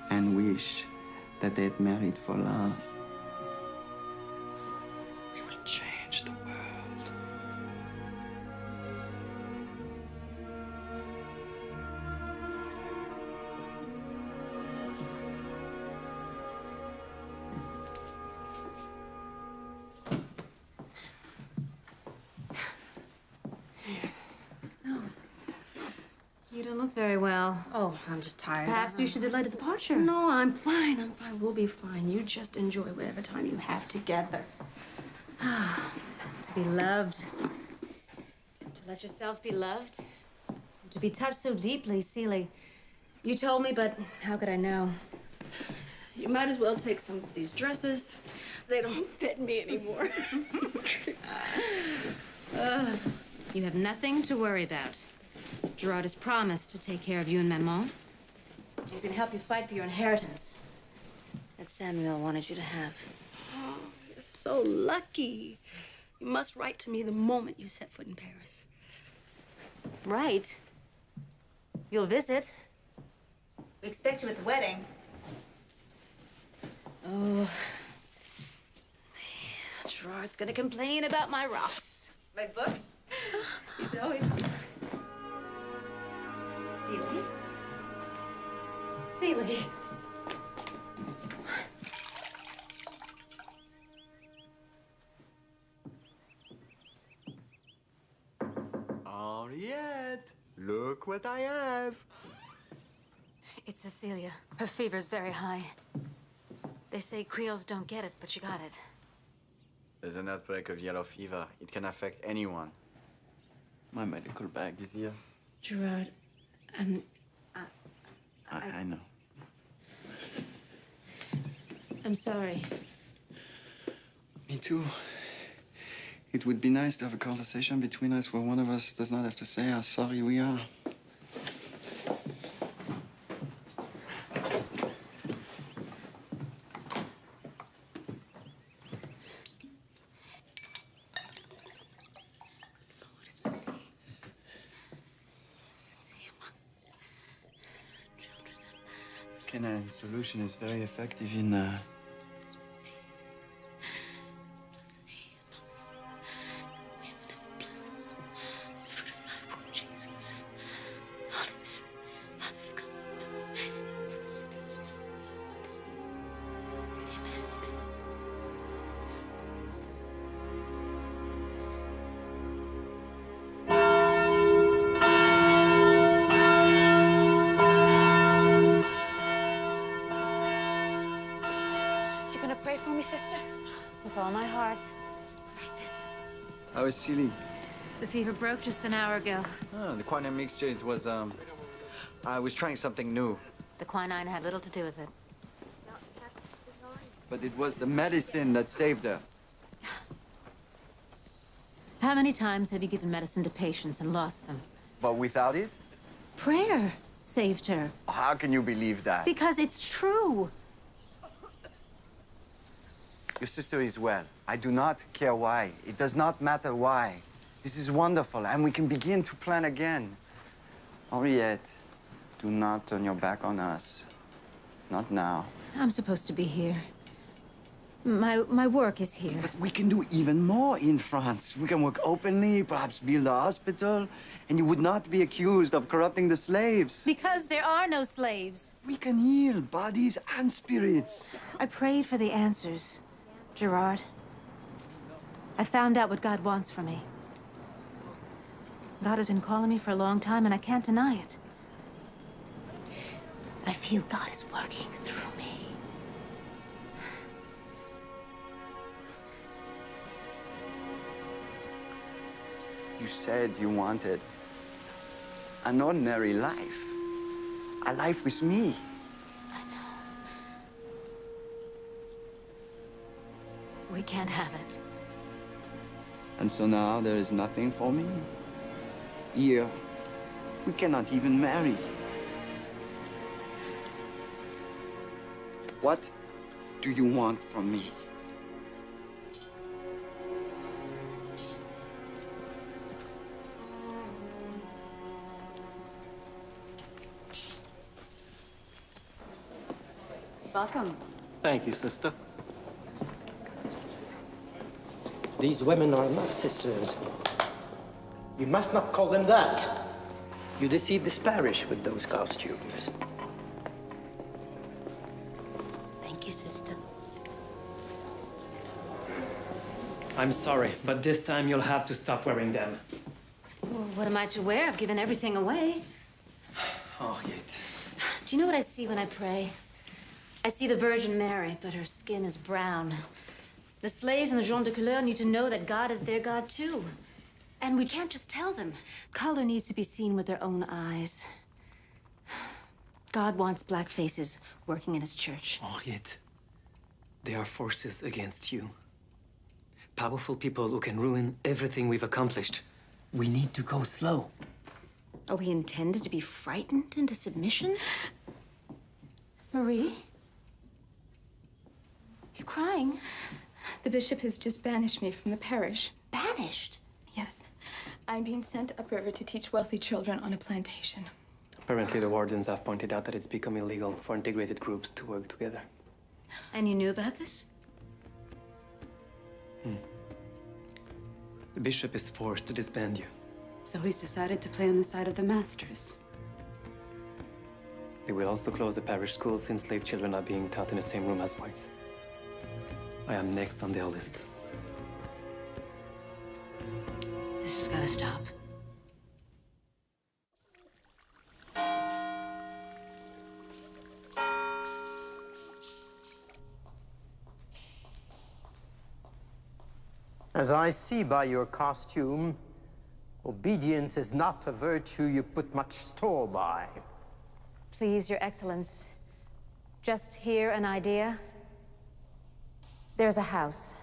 and wish that they'd married for love. We will change the world. You don't look very well. Oh, I'm just tired. Perhaps you should delay the departure. No, I'm fine. I'm fine. We'll be fine. You just enjoy whatever time you have together. To be loved. To let yourself be loved. To be touched so deeply, Celie. You told me, but how could I know? You might as well take some of these dresses. They don't fit me anymore. You have nothing to worry about. Gerard has promised to take care of you and Maman. He's gonna help you fight for your inheritance that Samuel wanted you to have. Oh, you're so lucky. You must write to me the moment you set foot in Paris. Right. You'll visit. We expect you at the wedding. Oh. Gerard's gonna complain about my rocks. My books. He's always... Celie? Celie. Henriette, look what I have. It's Cecilia. Her fever's very high. They say Creoles don't get it, but she got it. There's an outbreak of yellow fever. It can affect anyone. My medical bag is here. Gerard, I know. I'm sorry. Me too. It would be nice to have a conversation between us where one of us does not have to say how sorry we are. Quinine solution is very effective in You're gonna pray for me, sister? With all my heart. How is Celie? The fever broke just an hour ago. Oh, the quinine mixture, it was, I was trying something new. The quinine had little to do with it. But it was the medicine that saved her. How many times have you given medicine to patients and lost them? But without it? Prayer saved her. How can you believe that? Because it's true. Your sister is well. I do not care why. It does not matter why. This is wonderful, and we can begin to plan again. Henriette, do not turn your back on us. Not now. I'm supposed to be here. My work is here. But we can do even more in France. We can work openly, perhaps build a hospital, and you would not be accused of corrupting the slaves. Because there are no slaves. We can heal bodies and spirits. I prayed for the answers, Gerard. I found out what God wants from me. God has been calling me for a long time, and I can't deny it. I feel God is working through me. You said you wanted an ordinary life. A life with me. We can't have it. And so now there is nothing for me. Here, we cannot even marry. What do you want from me? Welcome. Thank you, sister. These women are not sisters. You must not call them that. You deceive this parish with those costumes. Thank you, sister. I'm sorry, but this time you'll have to stop wearing them. Well, what am I to wear? I've given everything away. Oh, yet. Do you know what I see when I pray? I see the Virgin Mary, but her skin is brown. The slaves and the gens de couleur need to know that God is their God, too. And we can't just tell them. Color needs to be seen with their own eyes. God wants black faces working in his church. Oh, yet. There are forces against you. Powerful people who can ruin everything we've accomplished. We need to go slow. Are we intended to be frightened into submission? Marie? You're crying. The bishop has just banished me from the parish. Banished? Yes. I'm being sent upriver to teach wealthy children on a plantation. Apparently, the wardens have pointed out that it's become illegal for integrated groups to work together. And you knew about this? The bishop is forced to disband you. So he's decided to play on the side of the masters. They will also close the parish schools since slave children are being taught in the same room as whites. I am next on their list. This has got to stop. As I see by your costume, obedience is not a virtue you put much store by. Please, Your Excellence, just hear an idea. There's a house.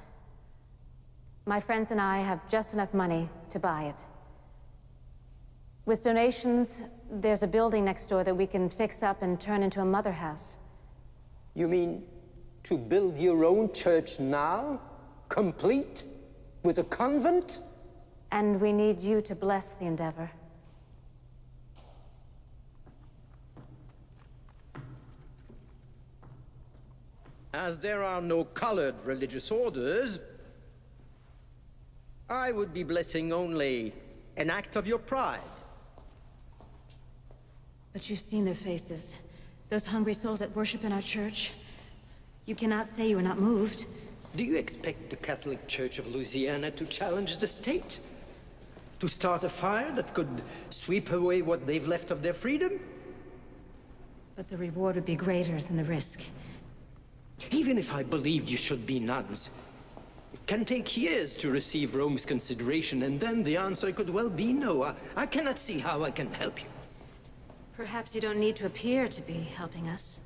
My friends and I have just enough money to buy it. With donations, there's a building next door that we can fix up and turn into a mother house. You mean to build your own church now? Complete? With a convent? And we need you to bless the endeavor. As there are no colored religious orders, I would be blessing only an act of your pride. But you've seen their faces. Those hungry souls that worship in our church. You cannot say you are not moved. Do you expect the Catholic Church of Louisiana to challenge the state? To start a fire that could sweep away what they've left of their freedom? But the reward would be greater than the risk. Even if I believed you should be nuns, it can take years to receive Rome's consideration, and then the answer could well be no. I cannot see how I can help you. Perhaps you don't need to appear to be helping us.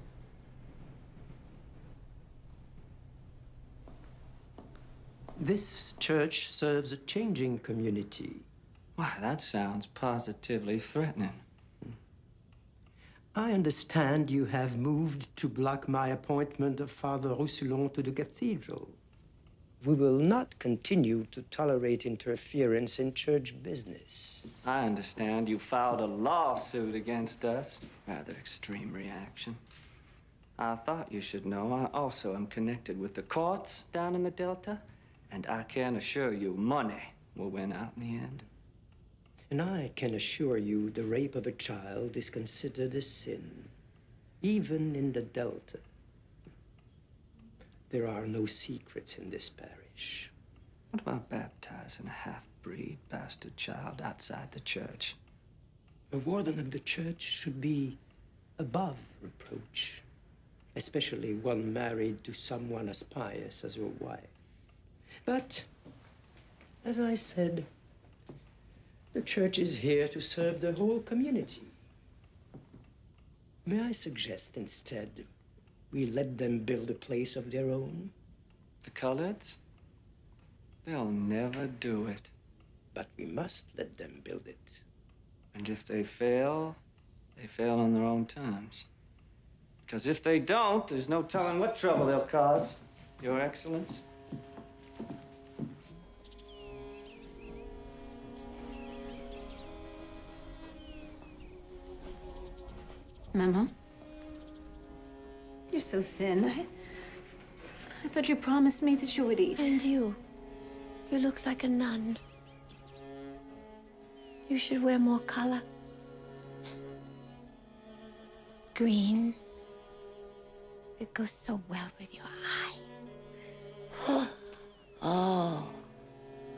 This church serves a changing community. Why, that sounds positively threatening. I understand you have moved to block my appointment of Father Roussillon to the cathedral. We will not continue to tolerate interference in church business. I understand you filed a lawsuit against us. Rather extreme reaction. I thought you should know I also am connected with the courts down in the Delta, and I can assure you money will win out in the end. And I can assure you the rape of a child is considered a sin, even in the Delta. There are no secrets in this parish. What about baptizing a half-breed bastard child outside the church? A warden of the church should be above reproach, especially one married to someone as pious as your wife. But, as I said, the church is here to serve the whole community. May I suggest instead we let them build a place of their own? The coloreds? They'll never do it. But we must let them build it. And if they fail on their own terms. Because if they don't, there's no telling what trouble they'll cause, Your Excellence. Maman? You're so thin. I thought you promised me that you would eat. And you look like a nun. You should wear more color. Green. It goes so well with your eyes. Oh,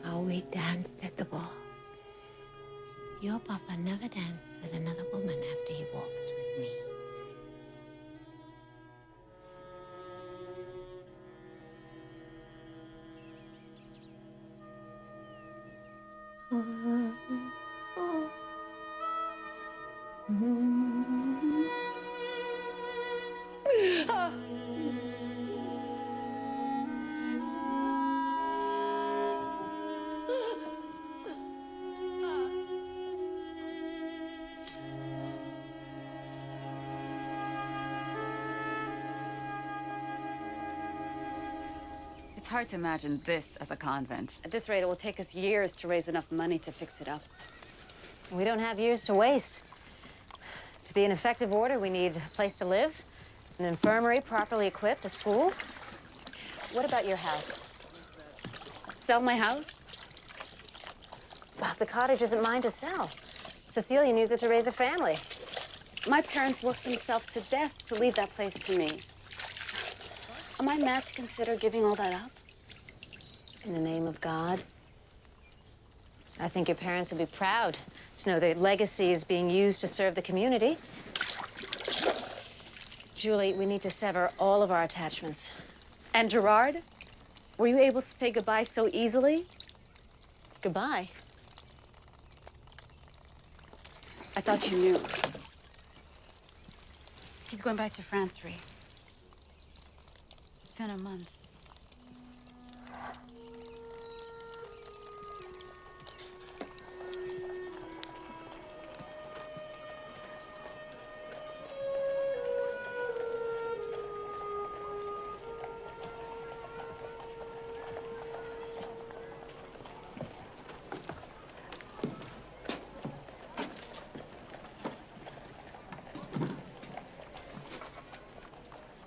how we danced at the ball. Your papa never danced with another woman after he waltzed with me. It's hard to imagine this as a convent. At this rate, it will take us years to raise enough money to fix it up. We don't have years to waste. To be an effective order, we need a place to live, an infirmary properly equipped, a school. What about your house? Sell my house? Well, the cottage isn't mine to sell. Cecilia used it to raise a family. My parents worked themselves to death to leave that place to me. Am I mad to consider giving all that up? In the name of God. I think your parents would be proud to know their legacy is being used to serve the community. Julie, we need to sever all of our attachments. And Gerard? Were you able to say goodbye so easily? Goodbye? I thought you knew. He's going back to France, Ree. Within a month.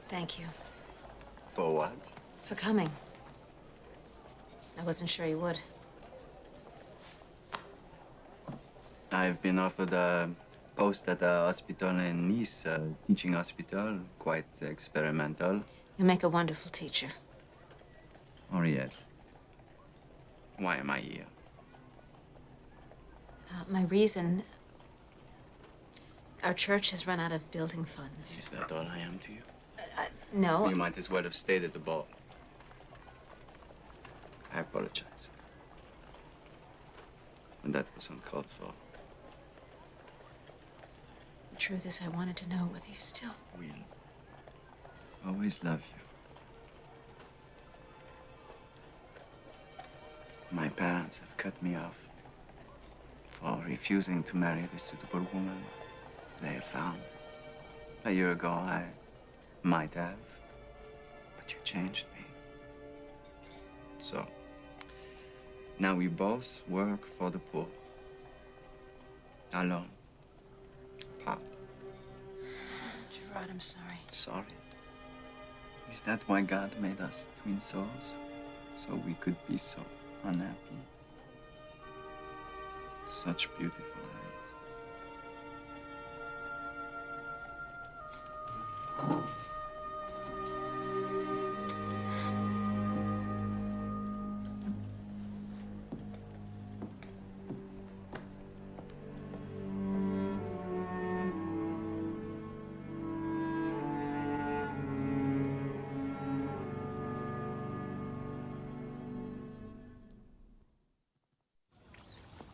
Thank you For what? for coming. I wasn't sure you would. I've been offered a post at a hospital in Nice, a teaching hospital, quite experimental. You'll make a wonderful teacher. Henriette, why am I here? My reason... Our church has run out of building funds. Is that all I am to you? No. You might as well have stayed at the ball. I apologize. And that was uncalled for. The truth is, I wanted to know whether you still... Will always love you. My parents have cut me off for refusing to marry the suitable woman they had found. A year ago, I might have, but you changed me. So, now we both work for the poor. Alone. Apart. Gerard, I'm sorry. Sorry? Is that why God made us twin souls? So we could be so unhappy? Such beautiful eyes.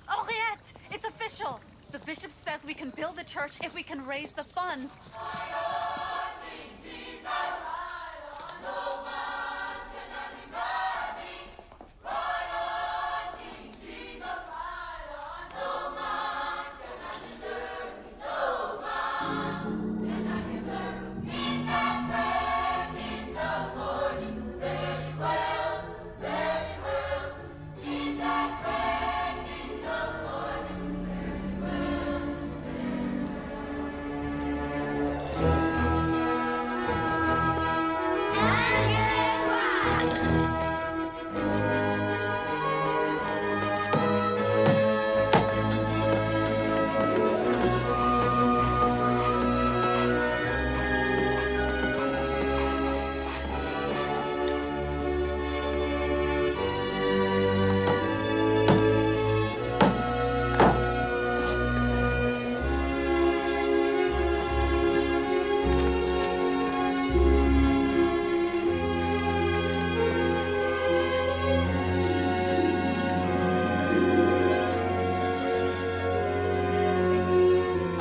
Henriette, it's official. The bishop says we can build the church if we can raise the funds. Henriette!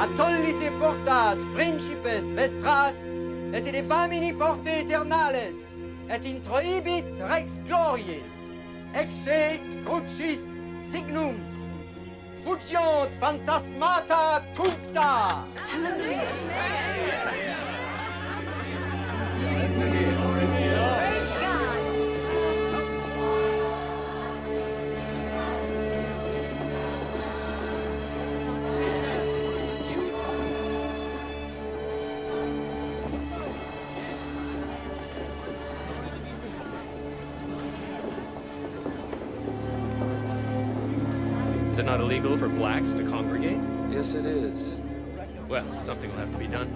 Atollite portas, principes, vestras, et in famini porte aeternales, et introibit rex gloriae, exe crucis signum, fugiant phantasmata cuncta. Is it not illegal for blacks to congregate? Yes, it is. Well, something will have to be done.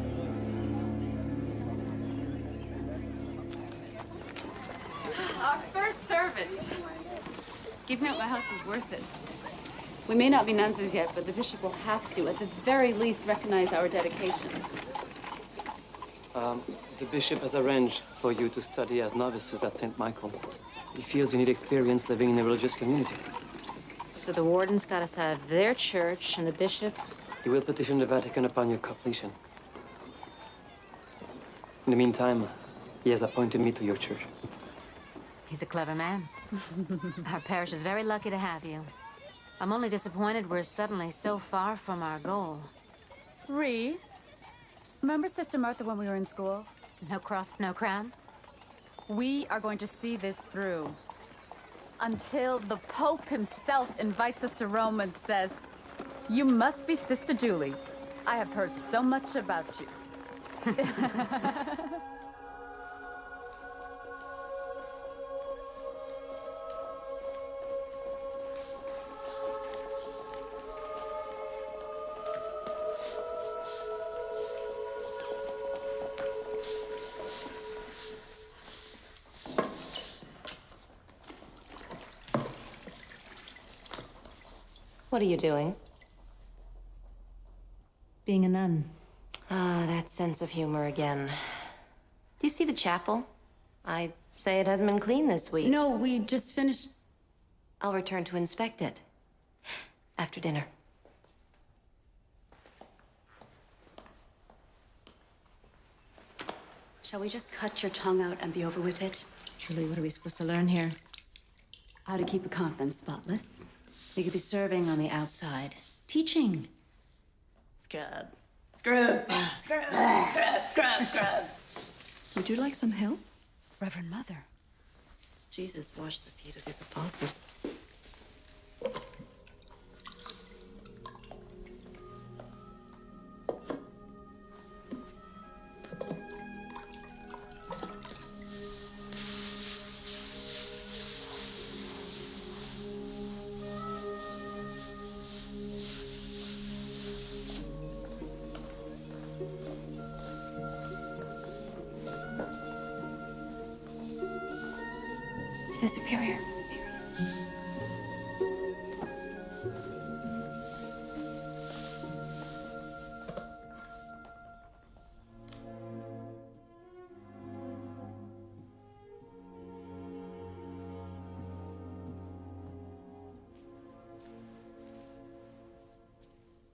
Our first service. Giving up my house was worth it. We may not be nuns as yet, but the bishop will have to, at the very least, recognize our dedication. The bishop has arranged for you to study as novices at St. Michael's. He feels you need experience living in a religious community. So the warden's got us out of their church, and the bishop... He will petition the Vatican upon your completion. In the meantime, he has appointed me to your church. He's a clever man. Our parish is very lucky to have you. I'm only disappointed we're suddenly so far from our goal. Ree, remember Sister Martha when we were in school? No cross, no crown? We are going to see this through. Until the Pope himself invites us to Rome and says, "You must be Sister Julie. I have heard so much about you." What are you doing? Being a nun. Ah, that sense of humor again. Do you see the chapel? I'd say it hasn't been cleaned this week. No, we just finished. I'll return to inspect it. After dinner. Shall we just cut your tongue out and be over with it? Julie, what are we supposed to learn here? How to keep a convent spotless. We could be serving on the outside. Teaching. Scrub. Scrub. Scrub. Scrub. Scrub. Scrub. Would you like some help? Reverend Mother. Jesus washed the feet of his apostles. The superior.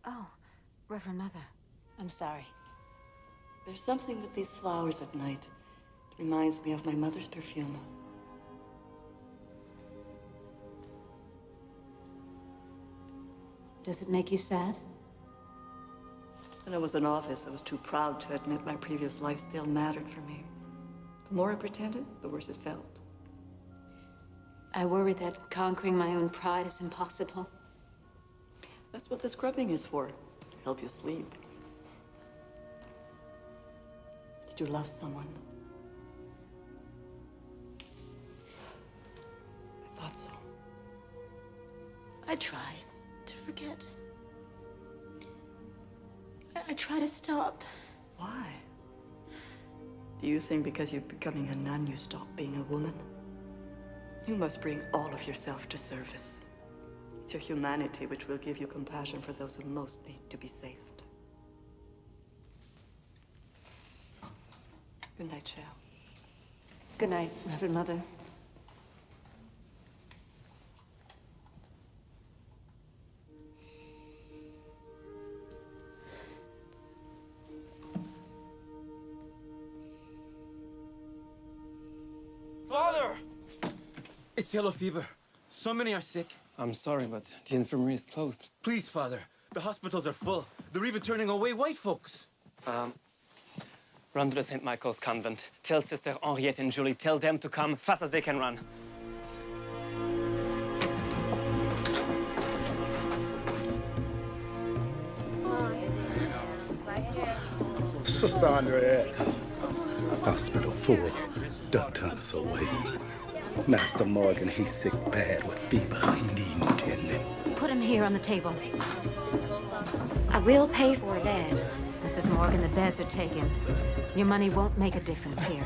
Oh, Reverend Mother. I'm sorry. There's something with these flowers at night. It reminds me of my mother's perfume. Does it make you sad? When I was an novice, I was too proud to admit my previous life still mattered for me. The more I pretended, the worse it felt. I worry that conquering my own pride is impossible. That's what the scrubbing is for, to help you sleep. Did you love someone? I thought so. I tried to forget. I try to stop. Why? Do you think because you're becoming a nun, you stop being a woman? You must bring all of yourself to service. It's your humanity which will give you compassion for those who most need to be saved. Good night, Shell. Good night, Reverend Mother. It's yellow fever. So many are sick. I'm sorry, but the infirmary is closed. Please, Father. The hospitals are full. They're even turning away white folks. Run to the St. Michael's convent. Tell Sister Henriette and Julie, tell them to come fast as they can run. Sister Henriette. Hospital full. Don't turn us away. Master Morgan, he's sick bad with fever. He need tending. Put him here on the table. I will pay for a bed. Mrs. Morgan, the beds are taken. Your money won't make a difference here.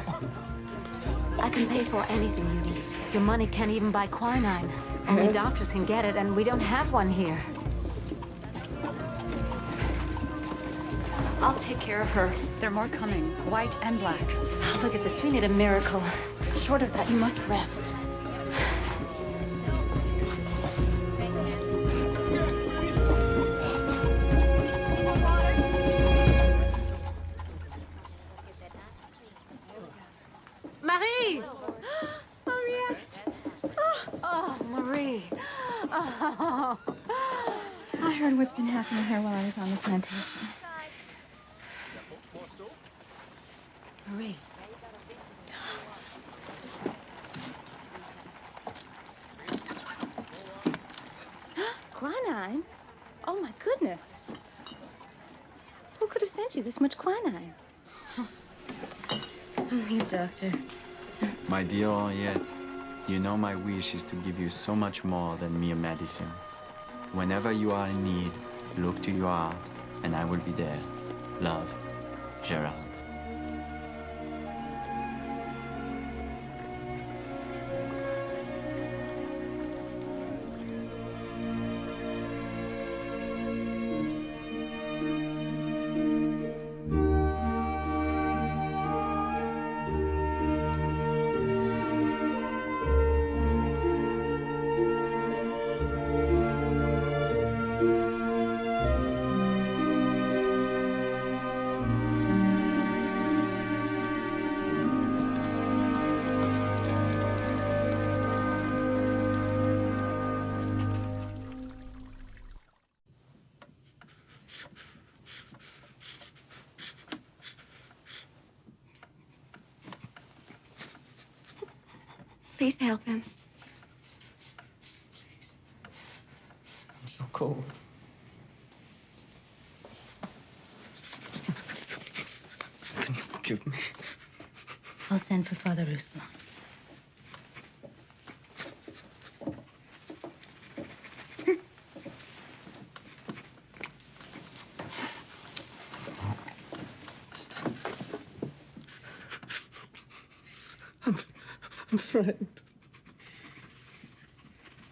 I can pay for anything you need. Your money can't even buy quinine. Only doctors can get it, and we don't have one here. I'll take care of her. There are more coming, white and black. Oh, look at this. We need a miracle. Short of that, you must rest. Marie! Henriette! Oh, Marie. Oh. I heard what's been happening here while I was on the plantation. Marie. Quinine? Oh, my goodness. Who could have sent you this much quinine? Only a doctor. My dear Henriette, you know my wish is to give you so much more than mere medicine. Whenever you are in need, look to your heart, and I will be there. Love, Gerard. Please help him. I'm so cold. Can you forgive me? I'll send for Father Ruslan. I'm frightened.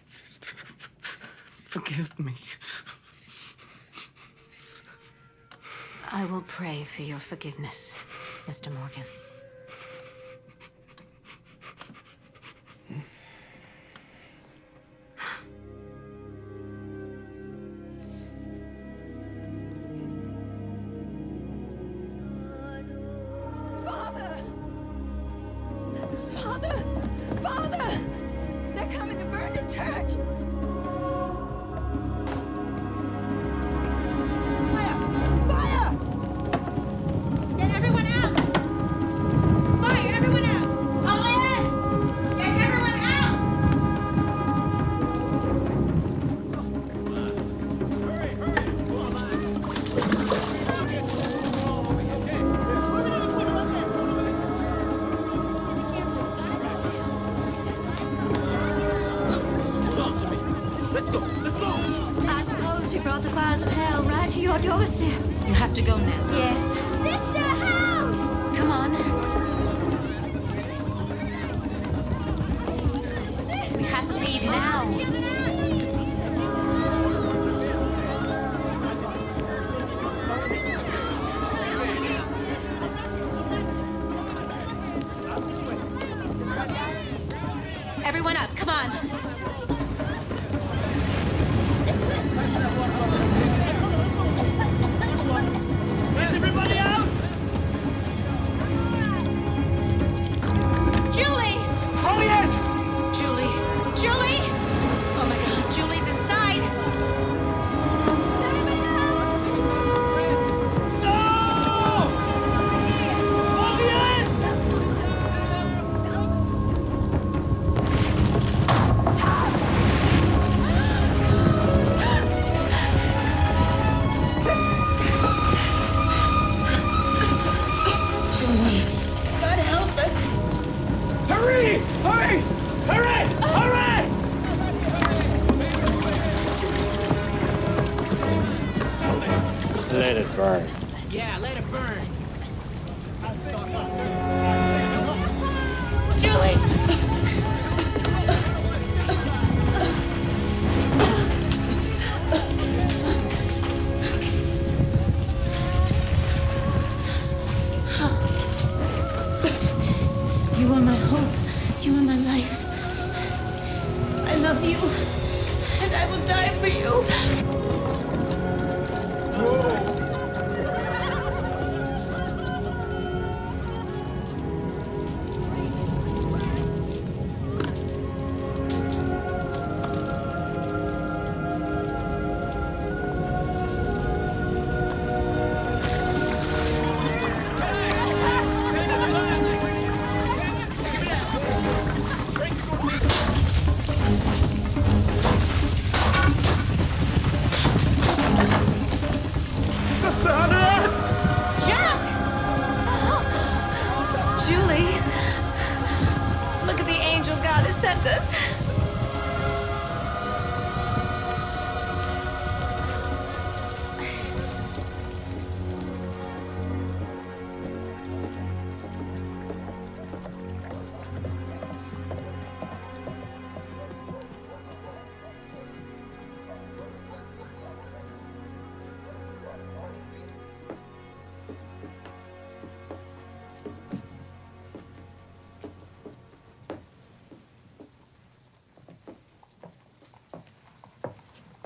Sister, forgive me. I will pray for your forgiveness, Mr. Morgan. Father! Father! Father! They're coming to burn the church! Fire! Get everyone out! Fire, everyone out! Henriette! Get everyone out! Let's go! Let's go! I suppose you brought the fires of hell right to your doorstep. You have to go now. Yes. Sister, help! Come on. We have to leave now. Everyone up, come on. Is everybody out? Julie! Henriette! Julie. Hurry! Hurry! Hurry! Let it burn. Yeah, let it burn. You are my hope. You are my life. I love you, and I will die for you. Sister Henriette! Jacques! Julie, look at the angel God has sent us.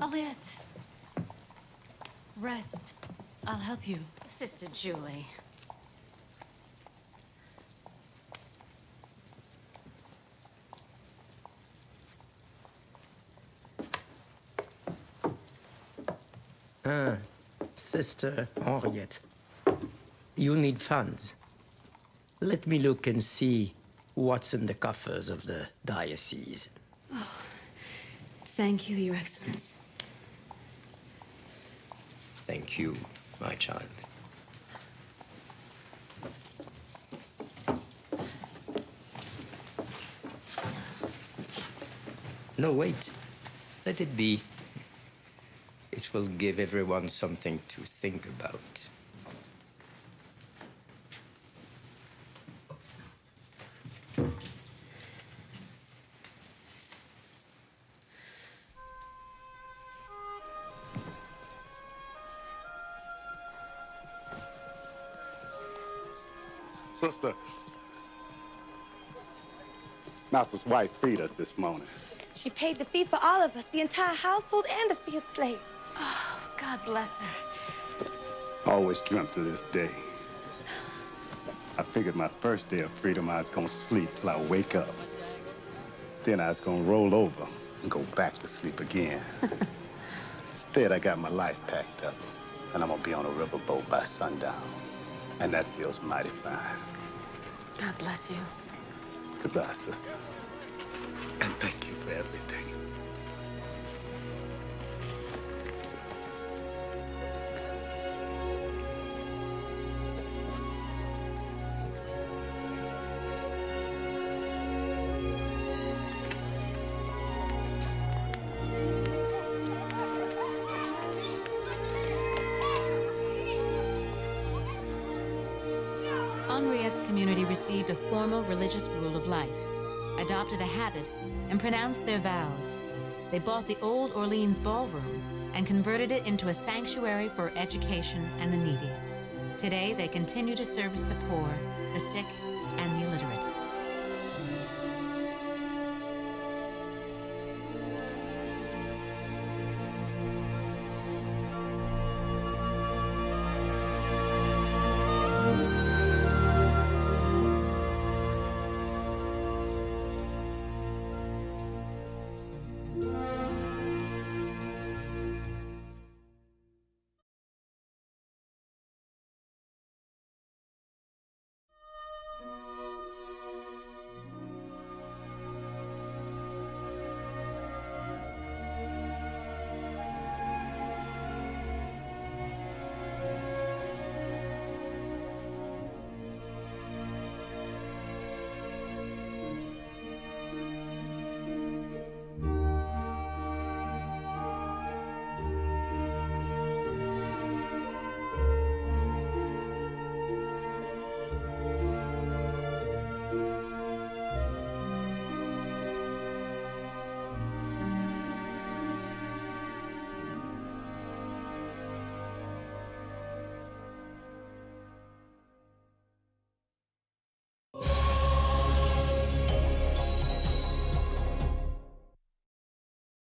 Elliot. Rest. I'll help you. Sister Julie. Sister Henriette, you need funds. Let me look and see what's in the coffers of the diocese. Thank you, Your Excellency. Thank you, my child. No, wait. Let it be. It will give everyone something to think about. Sister, Master's wife freed us this morning. She paid the fee for all of us, the entire household and the field slaves. Oh, God bless her. I always dreamt of this day. I figured my first day of freedom, I was gonna sleep till I wake up. Then I was gonna roll over and go back to sleep again. Instead, I got my life packed up, and I'm gonna be on a riverboat by sundown. And that feels mighty fine. God bless you. Goodbye, sister. And thank you for everything. Henriette's community received a formal religious rule of life, adopted a habit, and pronounced their vows. They bought the old Orleans ballroom and converted it into a sanctuary for education and the needy. Today, they continue to service the poor, the sick, and the illiterate.